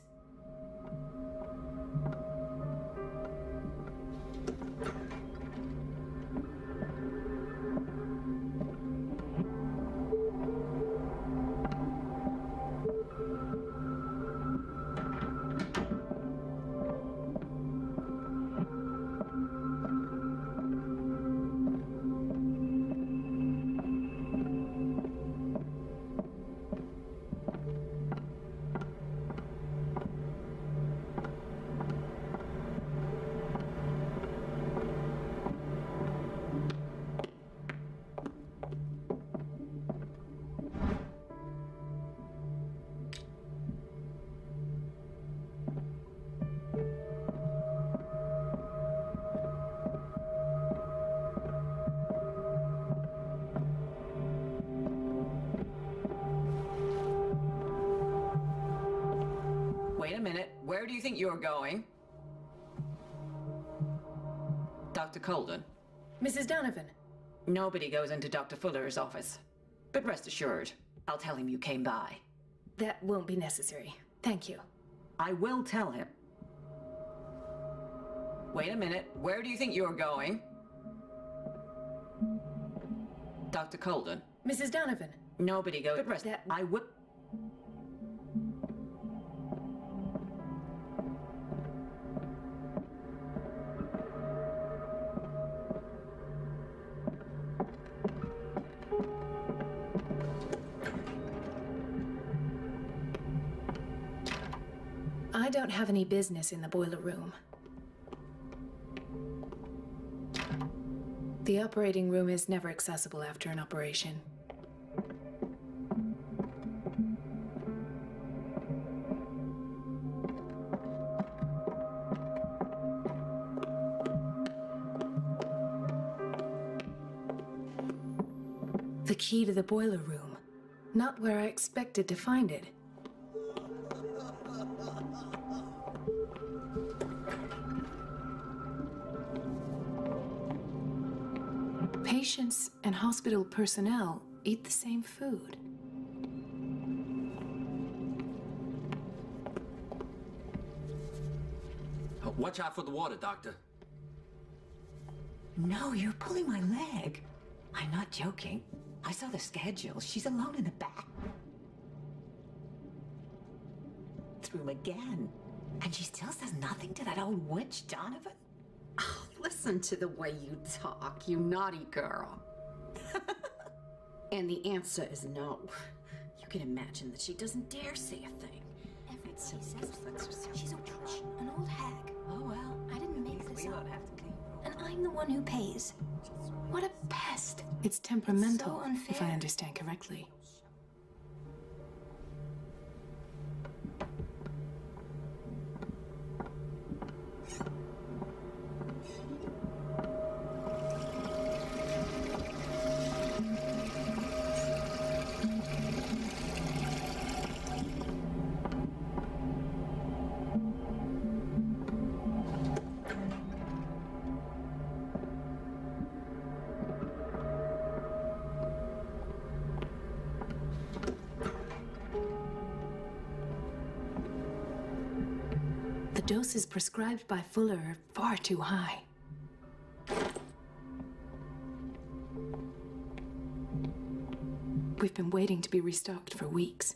Wait a minute. Where do you think you're going? Dr. Colden. Mrs. Donovan. Nobody goes into Dr. Fuller's office. But rest assured, I'll tell him you came by. That won't be necessary. Thank you. I will tell him. Wait a minute. Where do you think you're going? Dr. Colden. Mrs. Donovan. Nobody goes. But rest. That... I will. I don't have any business in the boiler room. The operating room is never accessible after an operation. The key to the boiler room. Not where I expected to find it. Patients and hospital personnel eat the same food. Watch out for the water, Doctor. No, you're pulling my leg. I'm not joking. I saw the schedule. She's alone in the back. Through him again. And she still says nothing to that old witch, Donovan? Oh, listen to the way you talk, you naughty girl. And the answer is no. You can imagine that she doesn't dare say a thing. Everybody says she's a witch, an old hag. Oh, well. I didn't make this We up. won't have to clean. And I'm the one who pays. What a pest. It's temperamental, It's so unfair. if I understand correctly. doses prescribed by Fuller are far too high. We've been waiting to be restocked for weeks.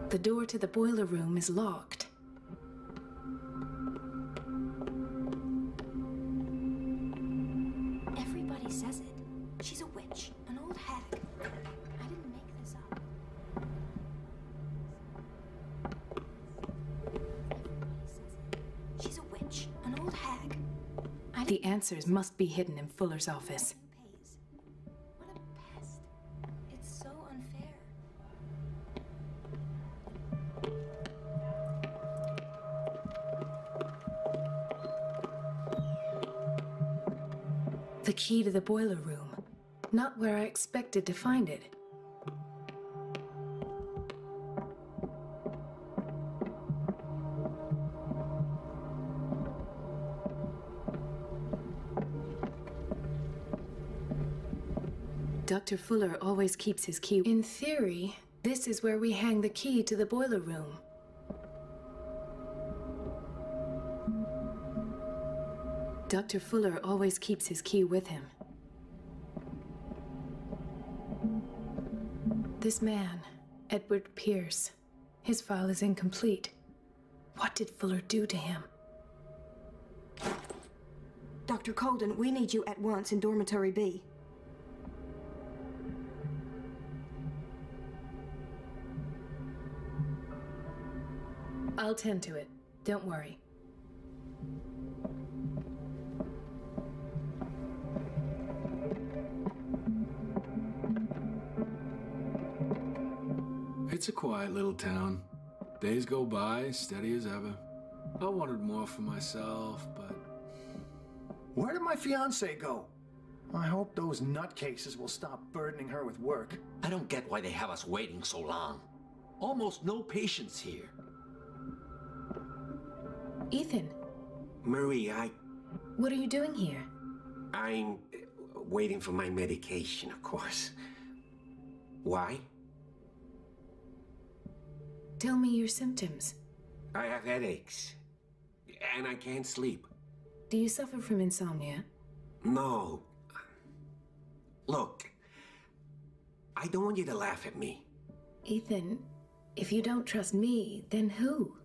The door to the boiler room is locked. Everybody says it. She's a witch, an old hag. I didn't make this up. Everybody says it. She's a witch, an old hag. The answers must be hidden in Fuller's office. What a pest. It's so unfair. The key to the boiler room. Not where I expected to find it. Dr. Fuller always keeps his key. In theory, this is where we hang the key to the boiler room. Dr. Fuller always keeps his key with him. This man, Edward Pierce, his file is incomplete. What did Fuller do to him? Dr. Colden, we need you at once in Dormitory B. I'll tend to it. Don't worry. It's a quiet little town. Days go by, steady as ever. I wanted more for myself, but... Where did my fiancée go? I hope those nutcases will stop burdening her with work. I don't get why they have us waiting so long. Almost no patients here. Ethan. Marie, What are you doing here? I'm waiting for my medication, of course. Why? Tell me your symptoms. I have headaches. And I can't sleep. Do you suffer from insomnia? No. Look, I don't want you to laugh at me. Ethan, if you don't trust me, then who?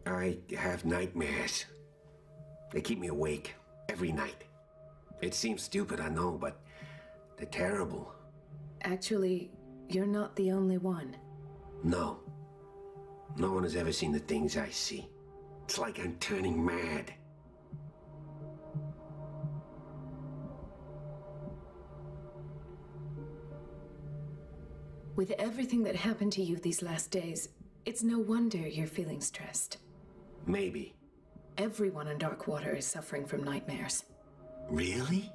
I have nightmares. They keep me awake every night. It seems stupid, I know, but they're terrible. Actually, you're not the only one. No. No one has ever seen the things I see. It's like I'm turning mad. With everything that happened to you these last days, it's no wonder you're feeling stressed. Maybe. Everyone in Darkwater is suffering from nightmares. Really?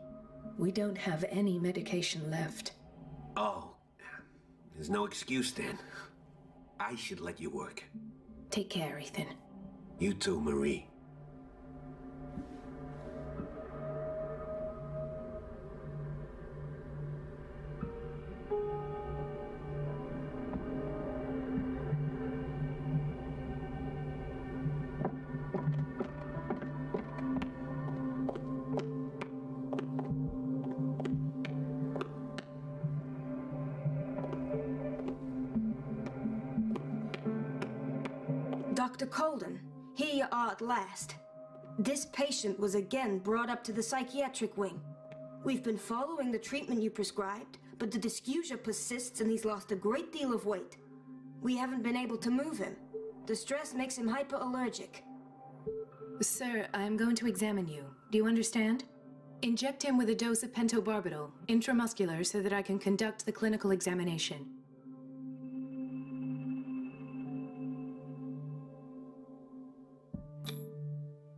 We don't have any medication left. Oh, there's no excuse then. I should let you work. Take care, Ethan. You too, Marie. Dr. Colden, here you are at last. This patient was again brought up to the psychiatric wing. We've been following the treatment you prescribed, but the dysgeusia persists and he's lost a great deal of weight. We haven't been able to move him. The stress makes him hyperallergic. Sir, I'm going to examine you. Do you understand? Inject him with a dose of pentobarbital, intramuscular, so that I can conduct the clinical examination.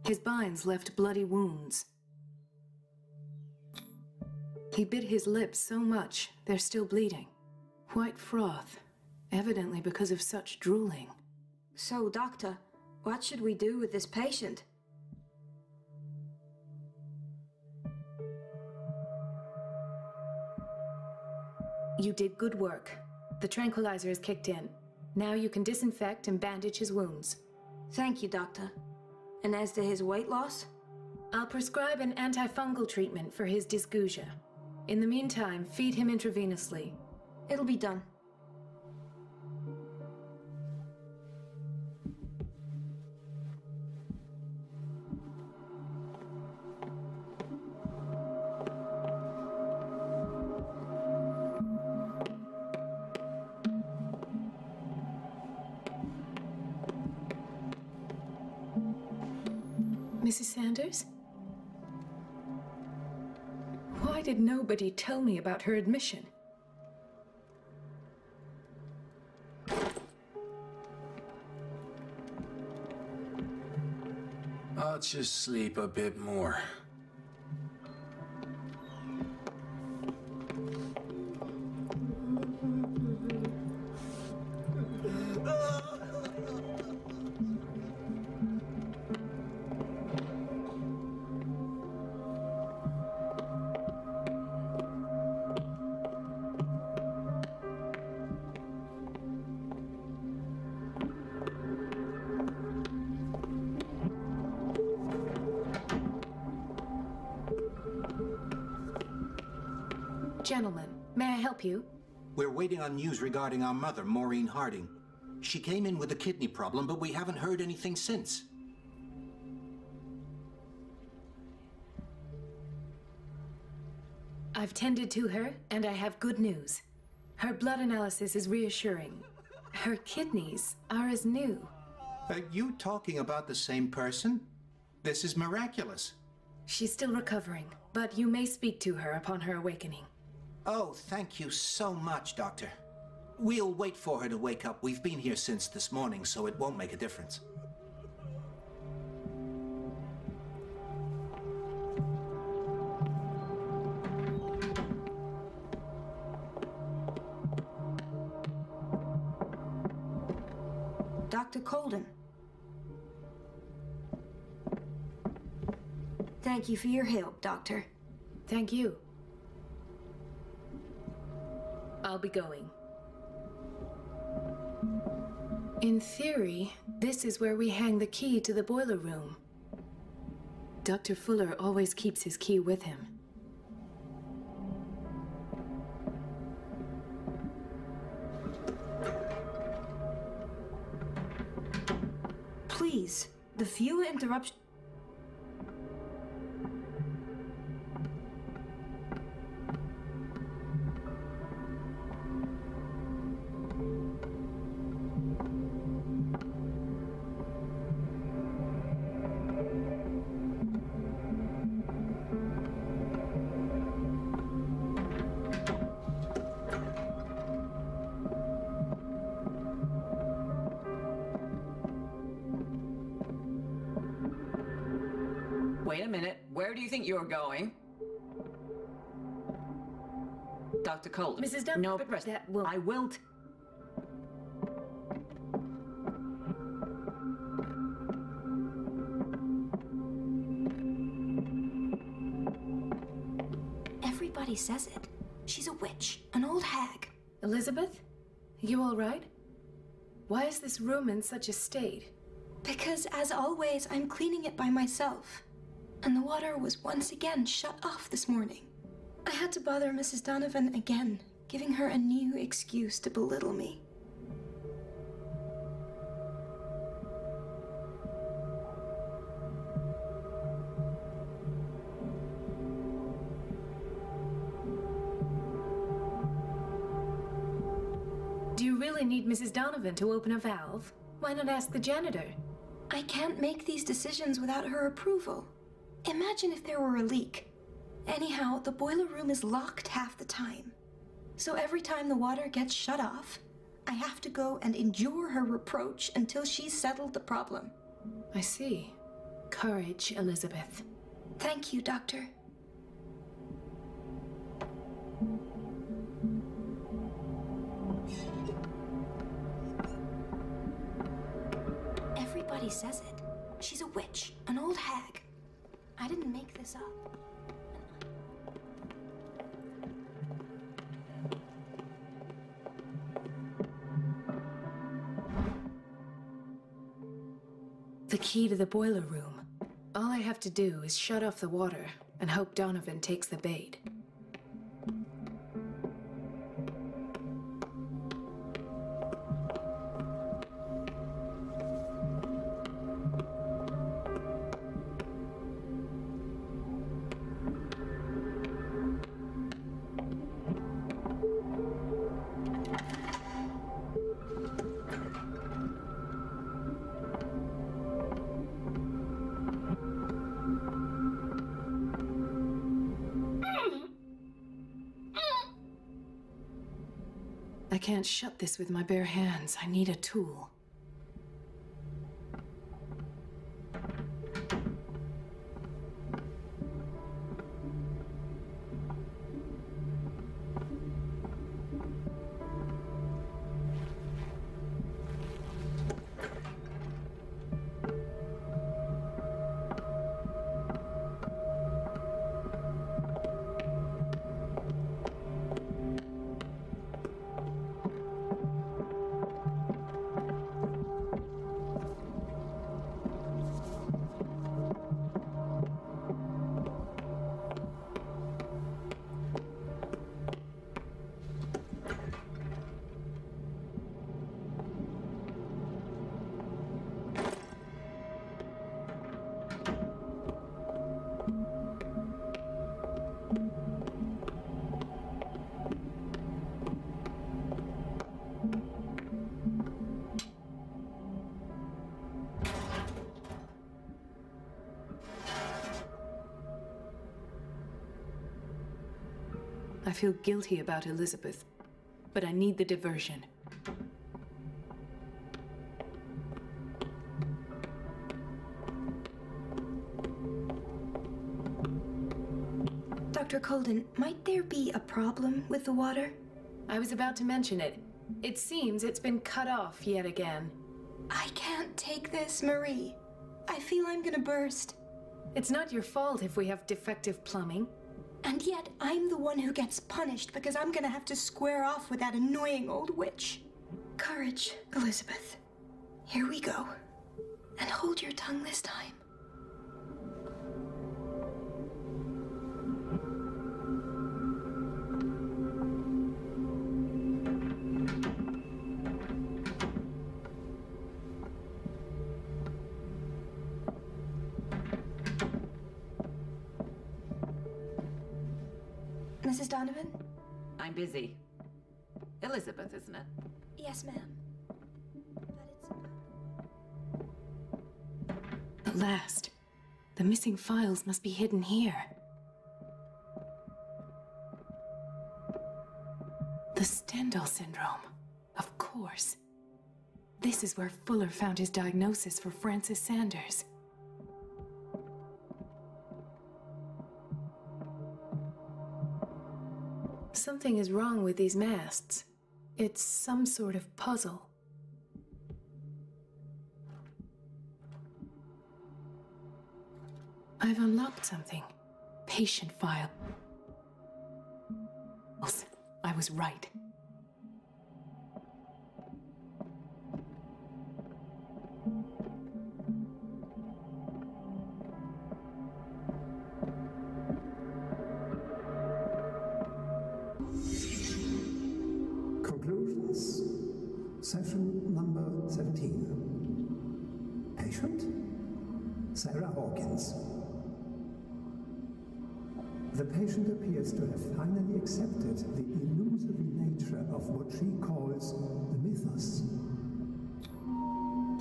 His binds left bloody wounds. He bit his lips so much, they're still bleeding. White froth, evidently because of such drooling. So, Doctor, what should we do with this patient? You did good work. The tranquilizer is kicked in. Now you can disinfect and bandage his wounds. Thank you, Doctor. And as to his weight loss? I'll prescribe an antifungal treatment for his dysgeusia. In the meantime, feed him intravenously. It'll be done. Mrs. Sanders? Why did nobody tell me about her admission? I'll just sleep a bit more. Gentlemen, may I help you? We're waiting on news regarding our mother, Maureen Harding. She came in with a kidney problem, but we haven't heard anything since. I've tended to her, and I have good news. Her blood analysis is reassuring. Her kidneys are as new. Are you talking about the same person? This is miraculous. She's still recovering, but you may speak to her upon her awakening. Oh, thank you so much, Doctor. We'll wait for her to wake up. We've been here since this morning, so it won't make a difference. Dr. Colden. Thank you for your help, Doctor. Thank you. I'll be going. In theory, this is where we hang the key to the boiler room. Dr. Fuller always keeps his key with him. Please, the fewer interruptions. Wait a minute. Where do you think you're going? Dr. Colden. Mrs. Dunn, no, but rest. that will... I will. Everybody says it. She's a witch, an old hag. Elizabeth? You all right? Why is this room in such a state? Because, as always, I'm cleaning it by myself. And the water was once again shut off this morning. I had to bother Mrs. Donovan again, giving her a new excuse to belittle me. Do you really need Mrs. Donovan to open a valve? Why not ask the janitor? I can't make these decisions without her approval. Imagine if there were a leak. Anyhow, the boiler room is locked half the time. So every time the water gets shut off, I have to go and endure her reproach until she's settled the problem. I see. Courage, Elizabeth. Thank you, Doctor. Everybody says it. She's a witch, an old hag. I didn't make this up. The key to the boiler room. All I have to do is shut off the water and hope Donovan takes the bait. I can't shut this with my bare hands. I need a tool. I feel guilty about Elizabeth, but I need the diversion. Dr. Colden, might there be a problem with the water? I was about to mention it. It seems it's been cut off yet again. I can't take this, Marie. I feel I'm gonna burst. It's not your fault if we have defective plumbing. And yet, I'm the one who gets punished because I'm gonna have to square off with that annoying old witch. Courage, Elizabeth. Here we go. And hold your tongue this time. Mrs. Donovan? I'm busy. Elizabeth, isn't it? Yes, ma'am. At last. The missing files must be hidden here. The Stendhal syndrome. Of course. This is where Fuller found his diagnosis for Francis Sanders. Something is wrong with these masts. It's some sort of puzzle. I've unlocked something. Patient file. I was right. Conclusions. Session number 17. Patient? Sarah Hawkins. The patient appears to have finally accepted the illusory nature of what she calls the mythos.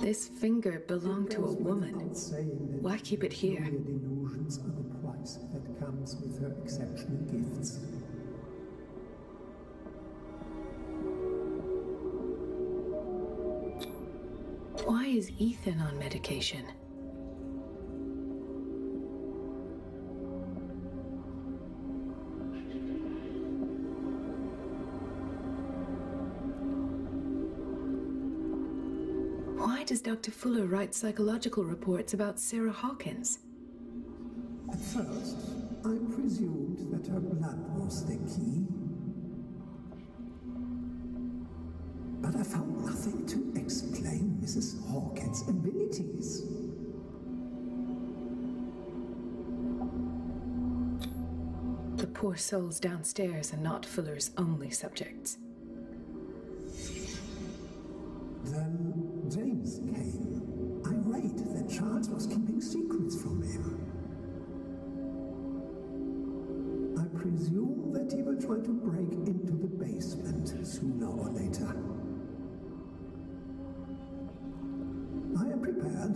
This finger belonged to a woman. Why keep it here? Delusions are the price that comes with her exceptional gifts. Why is Ethan on medication? Why does Dr. Fuller write psychological reports about Sarah Hawkins? At first, I presumed that her blood was the key. But I found nothing to explain Mrs. Hawkins' abilities. The poor souls downstairs are not Fuller's only subjects. Then James came, irate that Charles was keeping secrets from him. I presume that he will try to break into the basement sooner or later. I am prepared.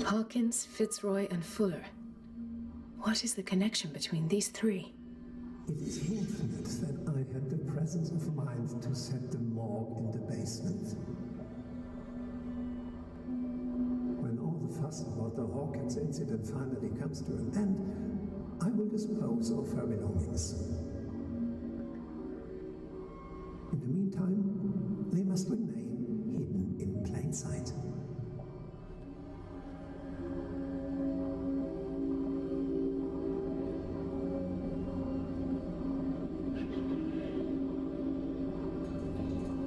Hawkins, Fitzroy, and Fuller. What is the connection between these three? It is fortunate that I had the presence of mind to set the morgue in the basement. When all the fuss about the Hawkins incident finally comes to an end, I will dispose of her belongings. In the meantime, they must remain hidden in plain sight.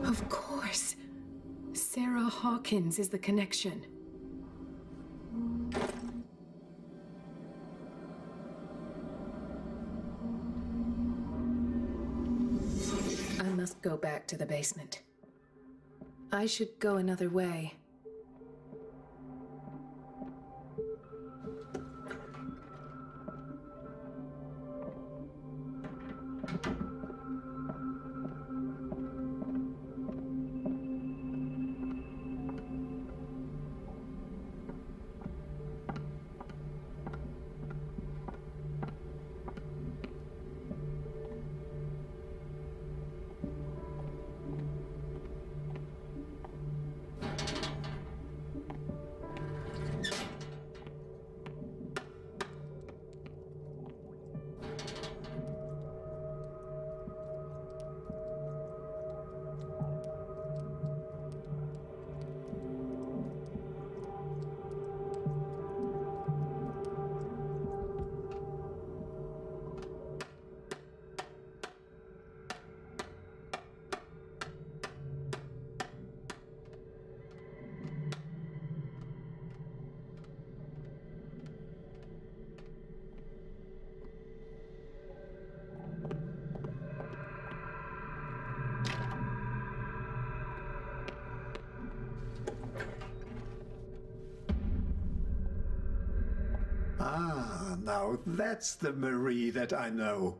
Of course. Sarah Hawkins is the connection. I must go back to the basement. I should go another way. Ah, now that's the Marie that I know.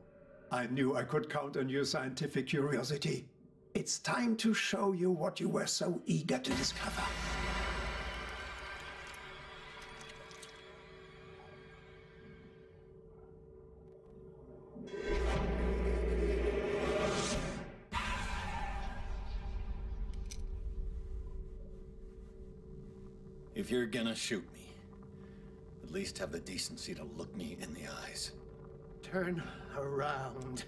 I knew I could count on your scientific curiosity. It's time to show you what you were so eager to discover. If you're gonna shoot me, at least have the decency to look me in the eyes. Turn around.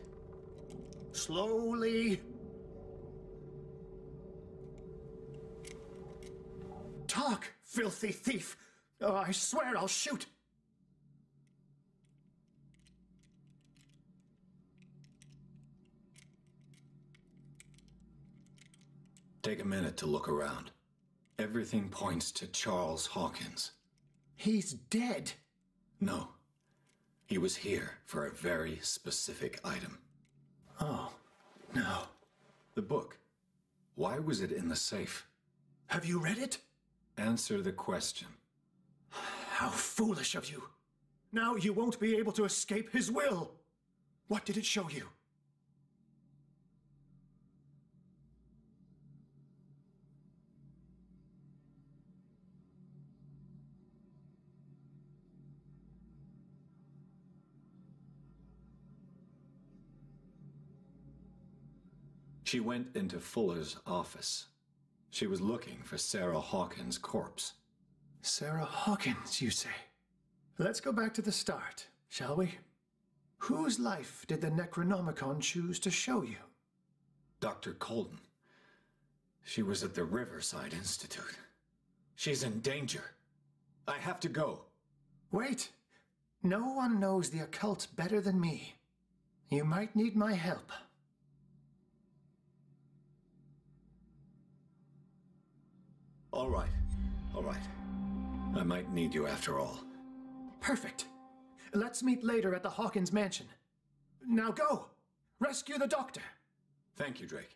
Slowly. Talk, filthy thief! Oh, I swear I'll shoot! Take a minute to look around. Everything points to Charles Hawkins. He's dead. No. He was here for a very specific item. Oh, no. The book. Why was it in the safe? Have you read it? Answer the question. How foolish of you. Now you won't be able to escape his will. What did it show you? She went into Fuller's office. She was looking for Sarah Hawkins' corpse. Sarah Hawkins, you say? Let's go back to the start, shall we? Whose life did the Necronomicon choose to show you? Dr. Colden. She was at the Riverside Institute. She's in danger. I have to go. Wait. No one knows the occult better than me. You might need my help. All right. All right. I might need you after all. Perfect. Let's meet later at the Hawkins mansion. Now go! Rescue the doctor! Thank you, Drake.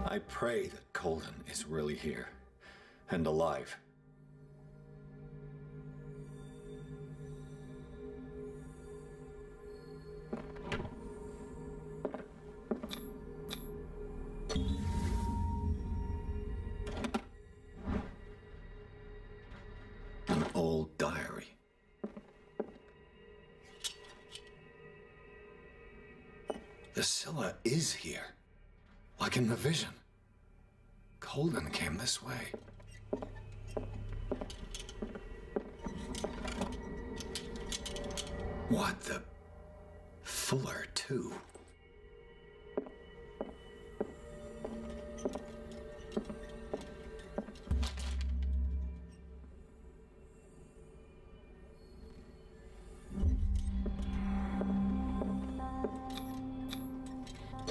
I pray that Colden is really here and alive. An old diary. The Scylla is here, like in the vision. Colden came this way. What the... Fuller, too.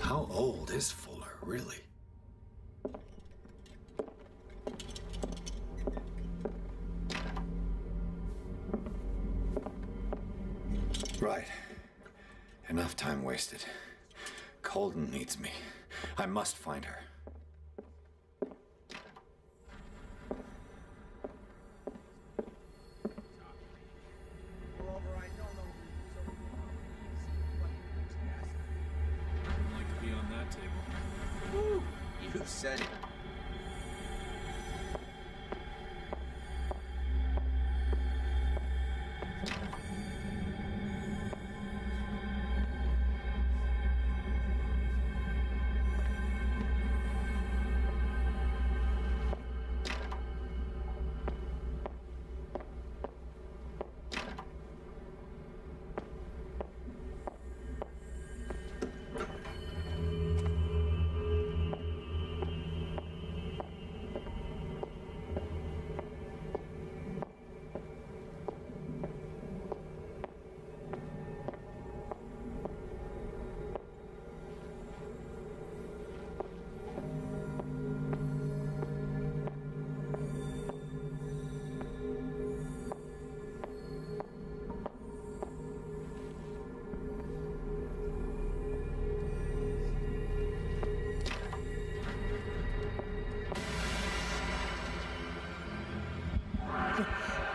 How old is Fuller, really? Right. Enough time wasted. Colden needs me. I must find her. I'd like to be on that table. Woo! You said it.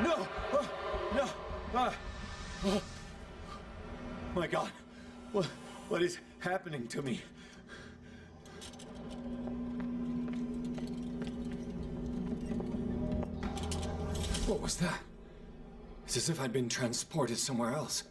No! No! Oh my God! What is happening to me? What was that? It's as if I'd been transported somewhere else.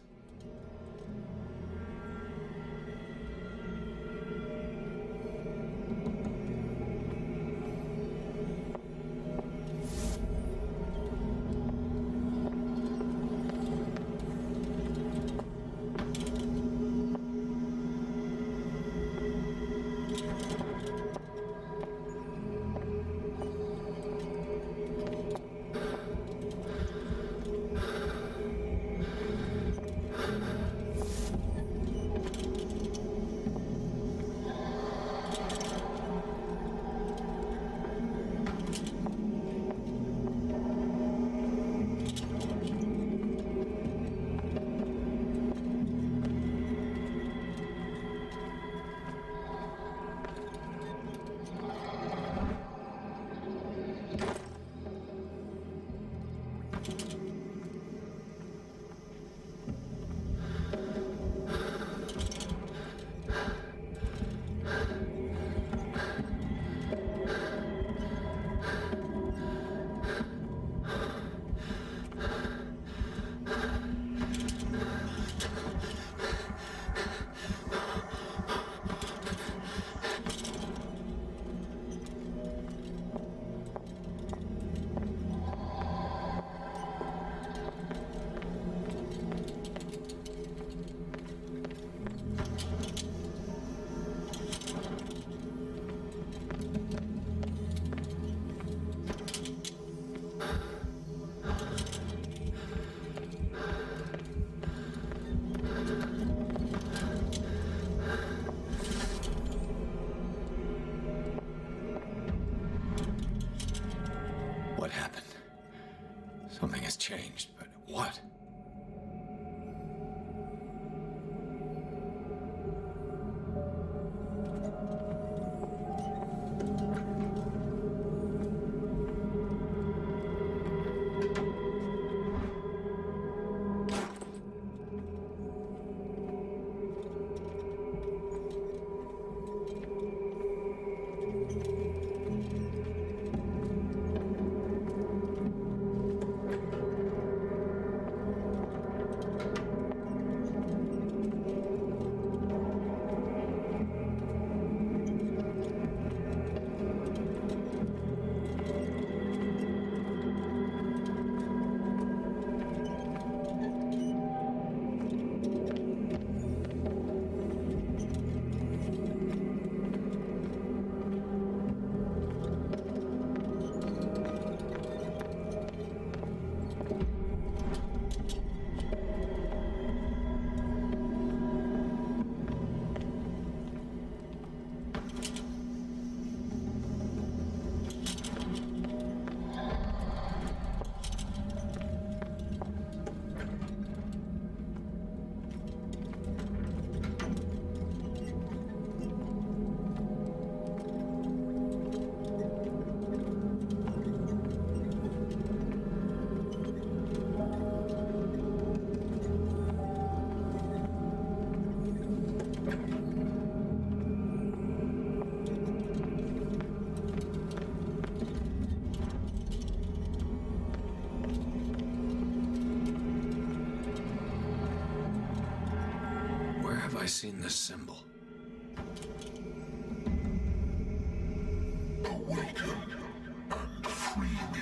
What happened? Something has changed, but what? Have I seen this symbol? Awaken and free me.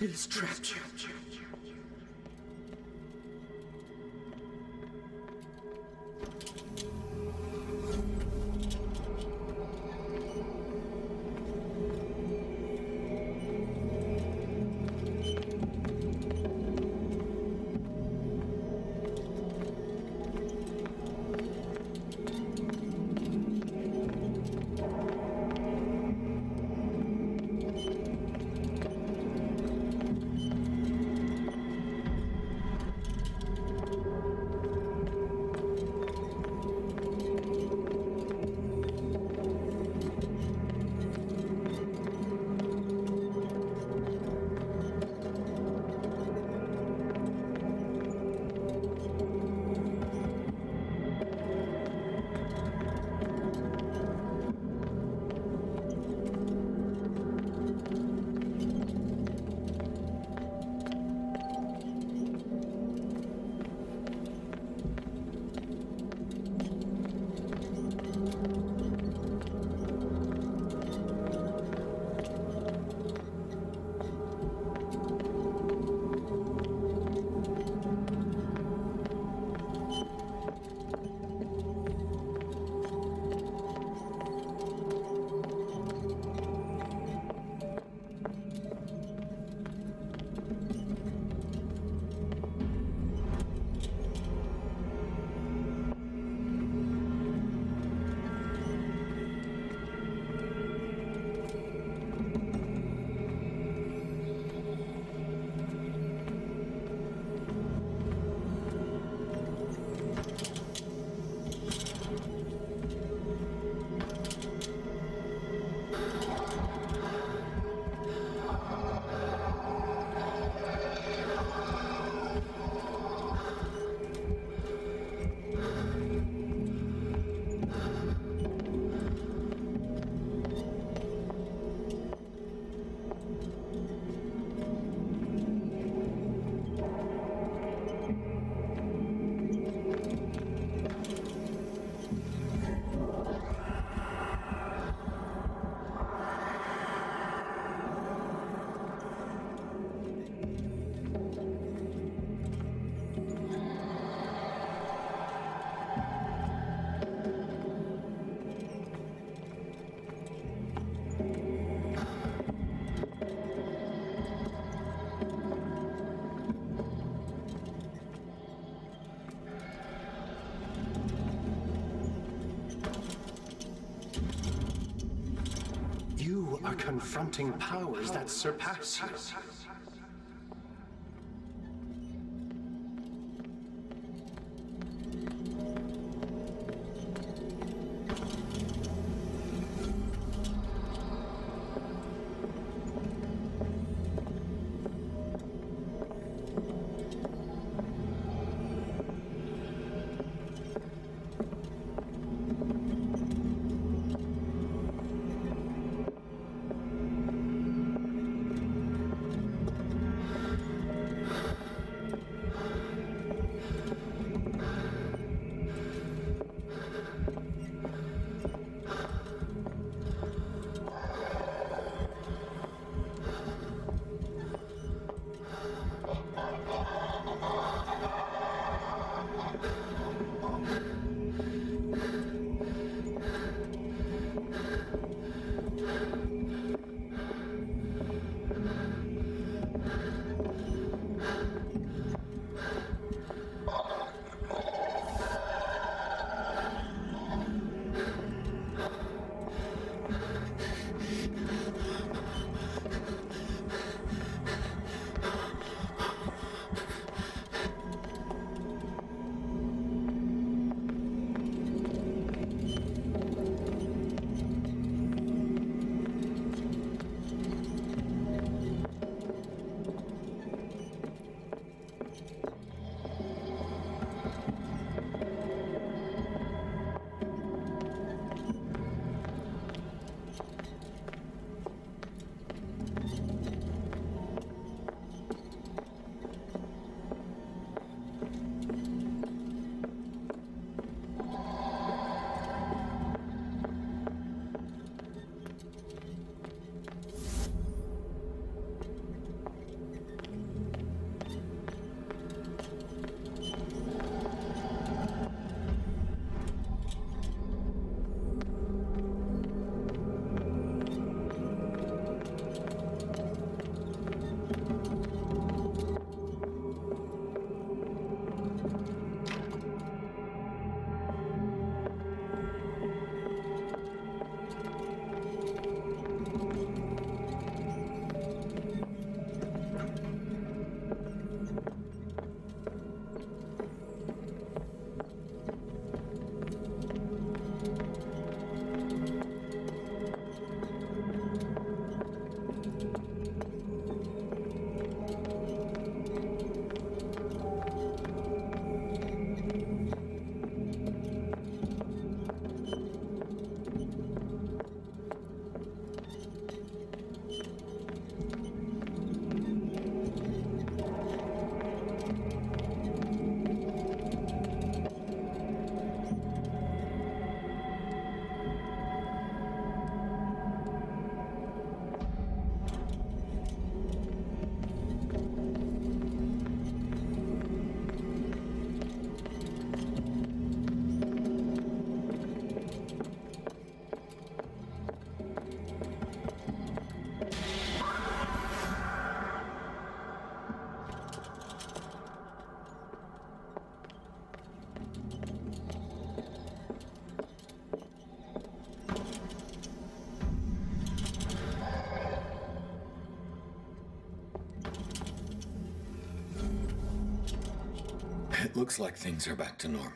It has trapped you. You are confronting powers that surpass you. Looks like things are back to normal.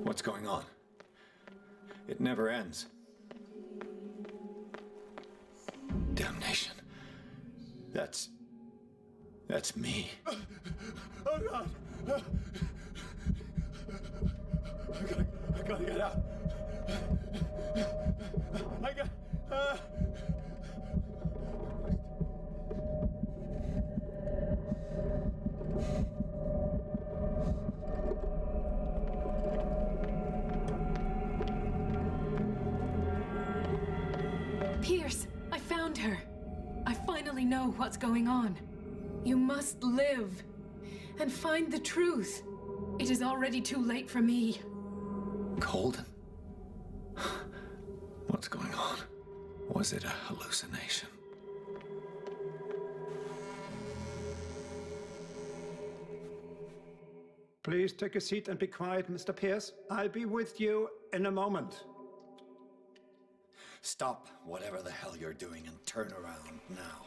What's going on? It never ends. Damnation. That's me. Oh God! I gotta get out. Pierce, I found her. I finally know what's going on. You must live and find the truth. It is already too late for me. Colden? What's going on? Was it a hallucination? Please take a seat and be quiet, Mr. Pierce. I'll be with you in a moment. Stop whatever the hell you're doing and turn around now.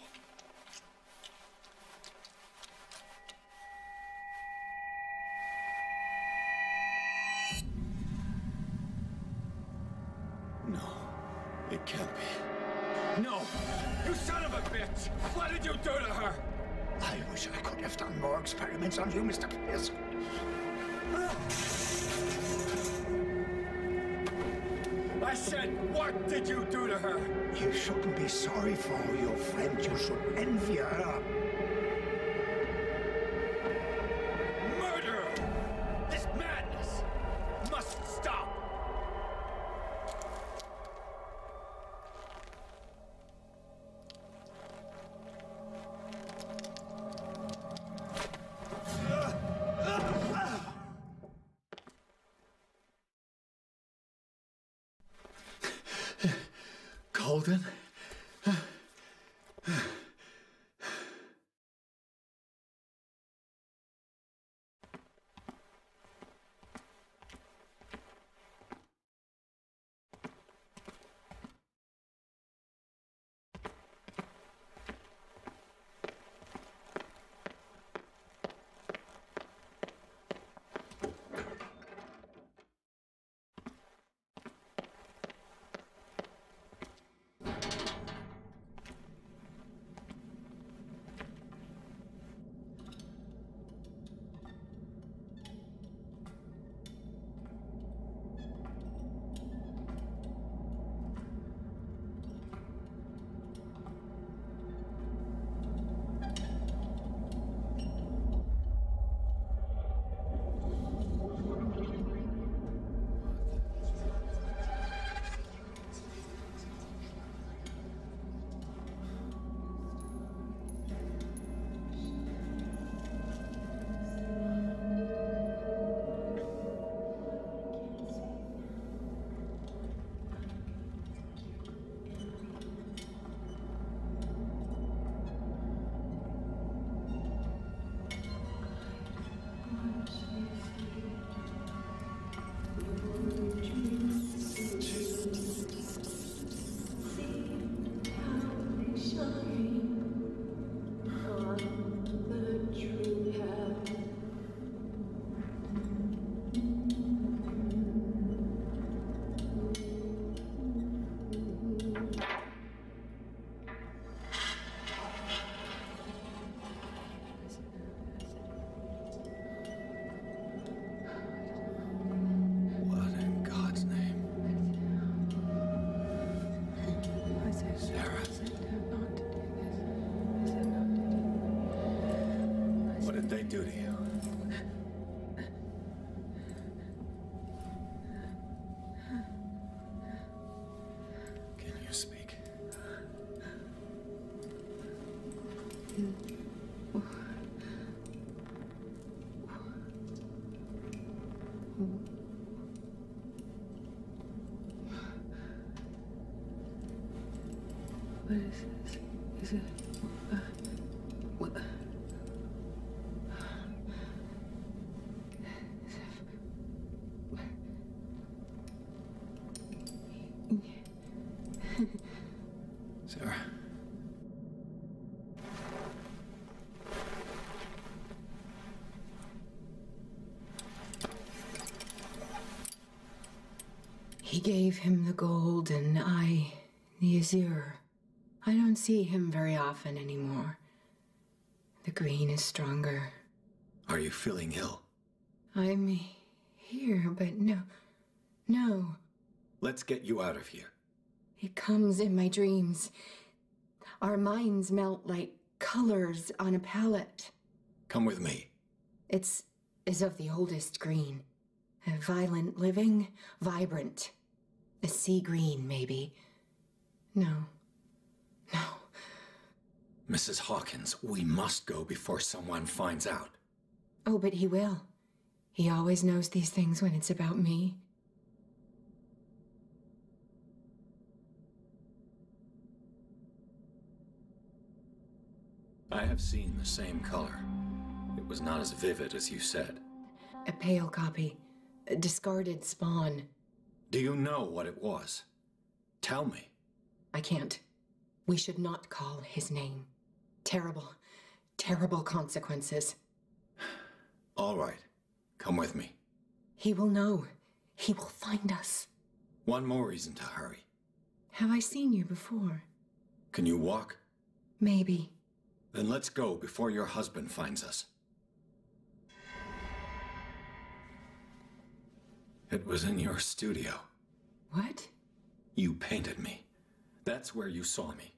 No, it can't be. No! You son of a bitch! What did you do to her? I wish I could have done more experiments on you, Mr. Pierce. I said, what did you do to her? You shouldn't be sorry for your friend. You should envy her. Murder! This madness must stop! Colden? did they do to you? Can you speak? What is this? Is it... what? Sarah. He gave him the gold and I the azure. I don't see him very often anymore. The green is stronger. Are you feeling ill? I'm here, but no. Let's get you out of here. It comes in my dreams. Our minds melt like colors on a palette. Come with me. It's of the oldest green. A violent living, vibrant. A sea green, maybe. No. Mrs. Hawkins, we must go before someone finds out. Oh, but he will. He always knows these things when it's about me. I have seen the same color. It was not as vivid as you said. A pale copy. A discarded spawn. Do you know what it was? Tell me. I can't. We should not call his name. Terrible consequences. All right. Come with me. He will know. He will find us. One more reason to hurry. Have I seen you before? Can you walk? Maybe. Then let's go before your husband finds us. It was in your studio. What? You painted me. That's where you saw me.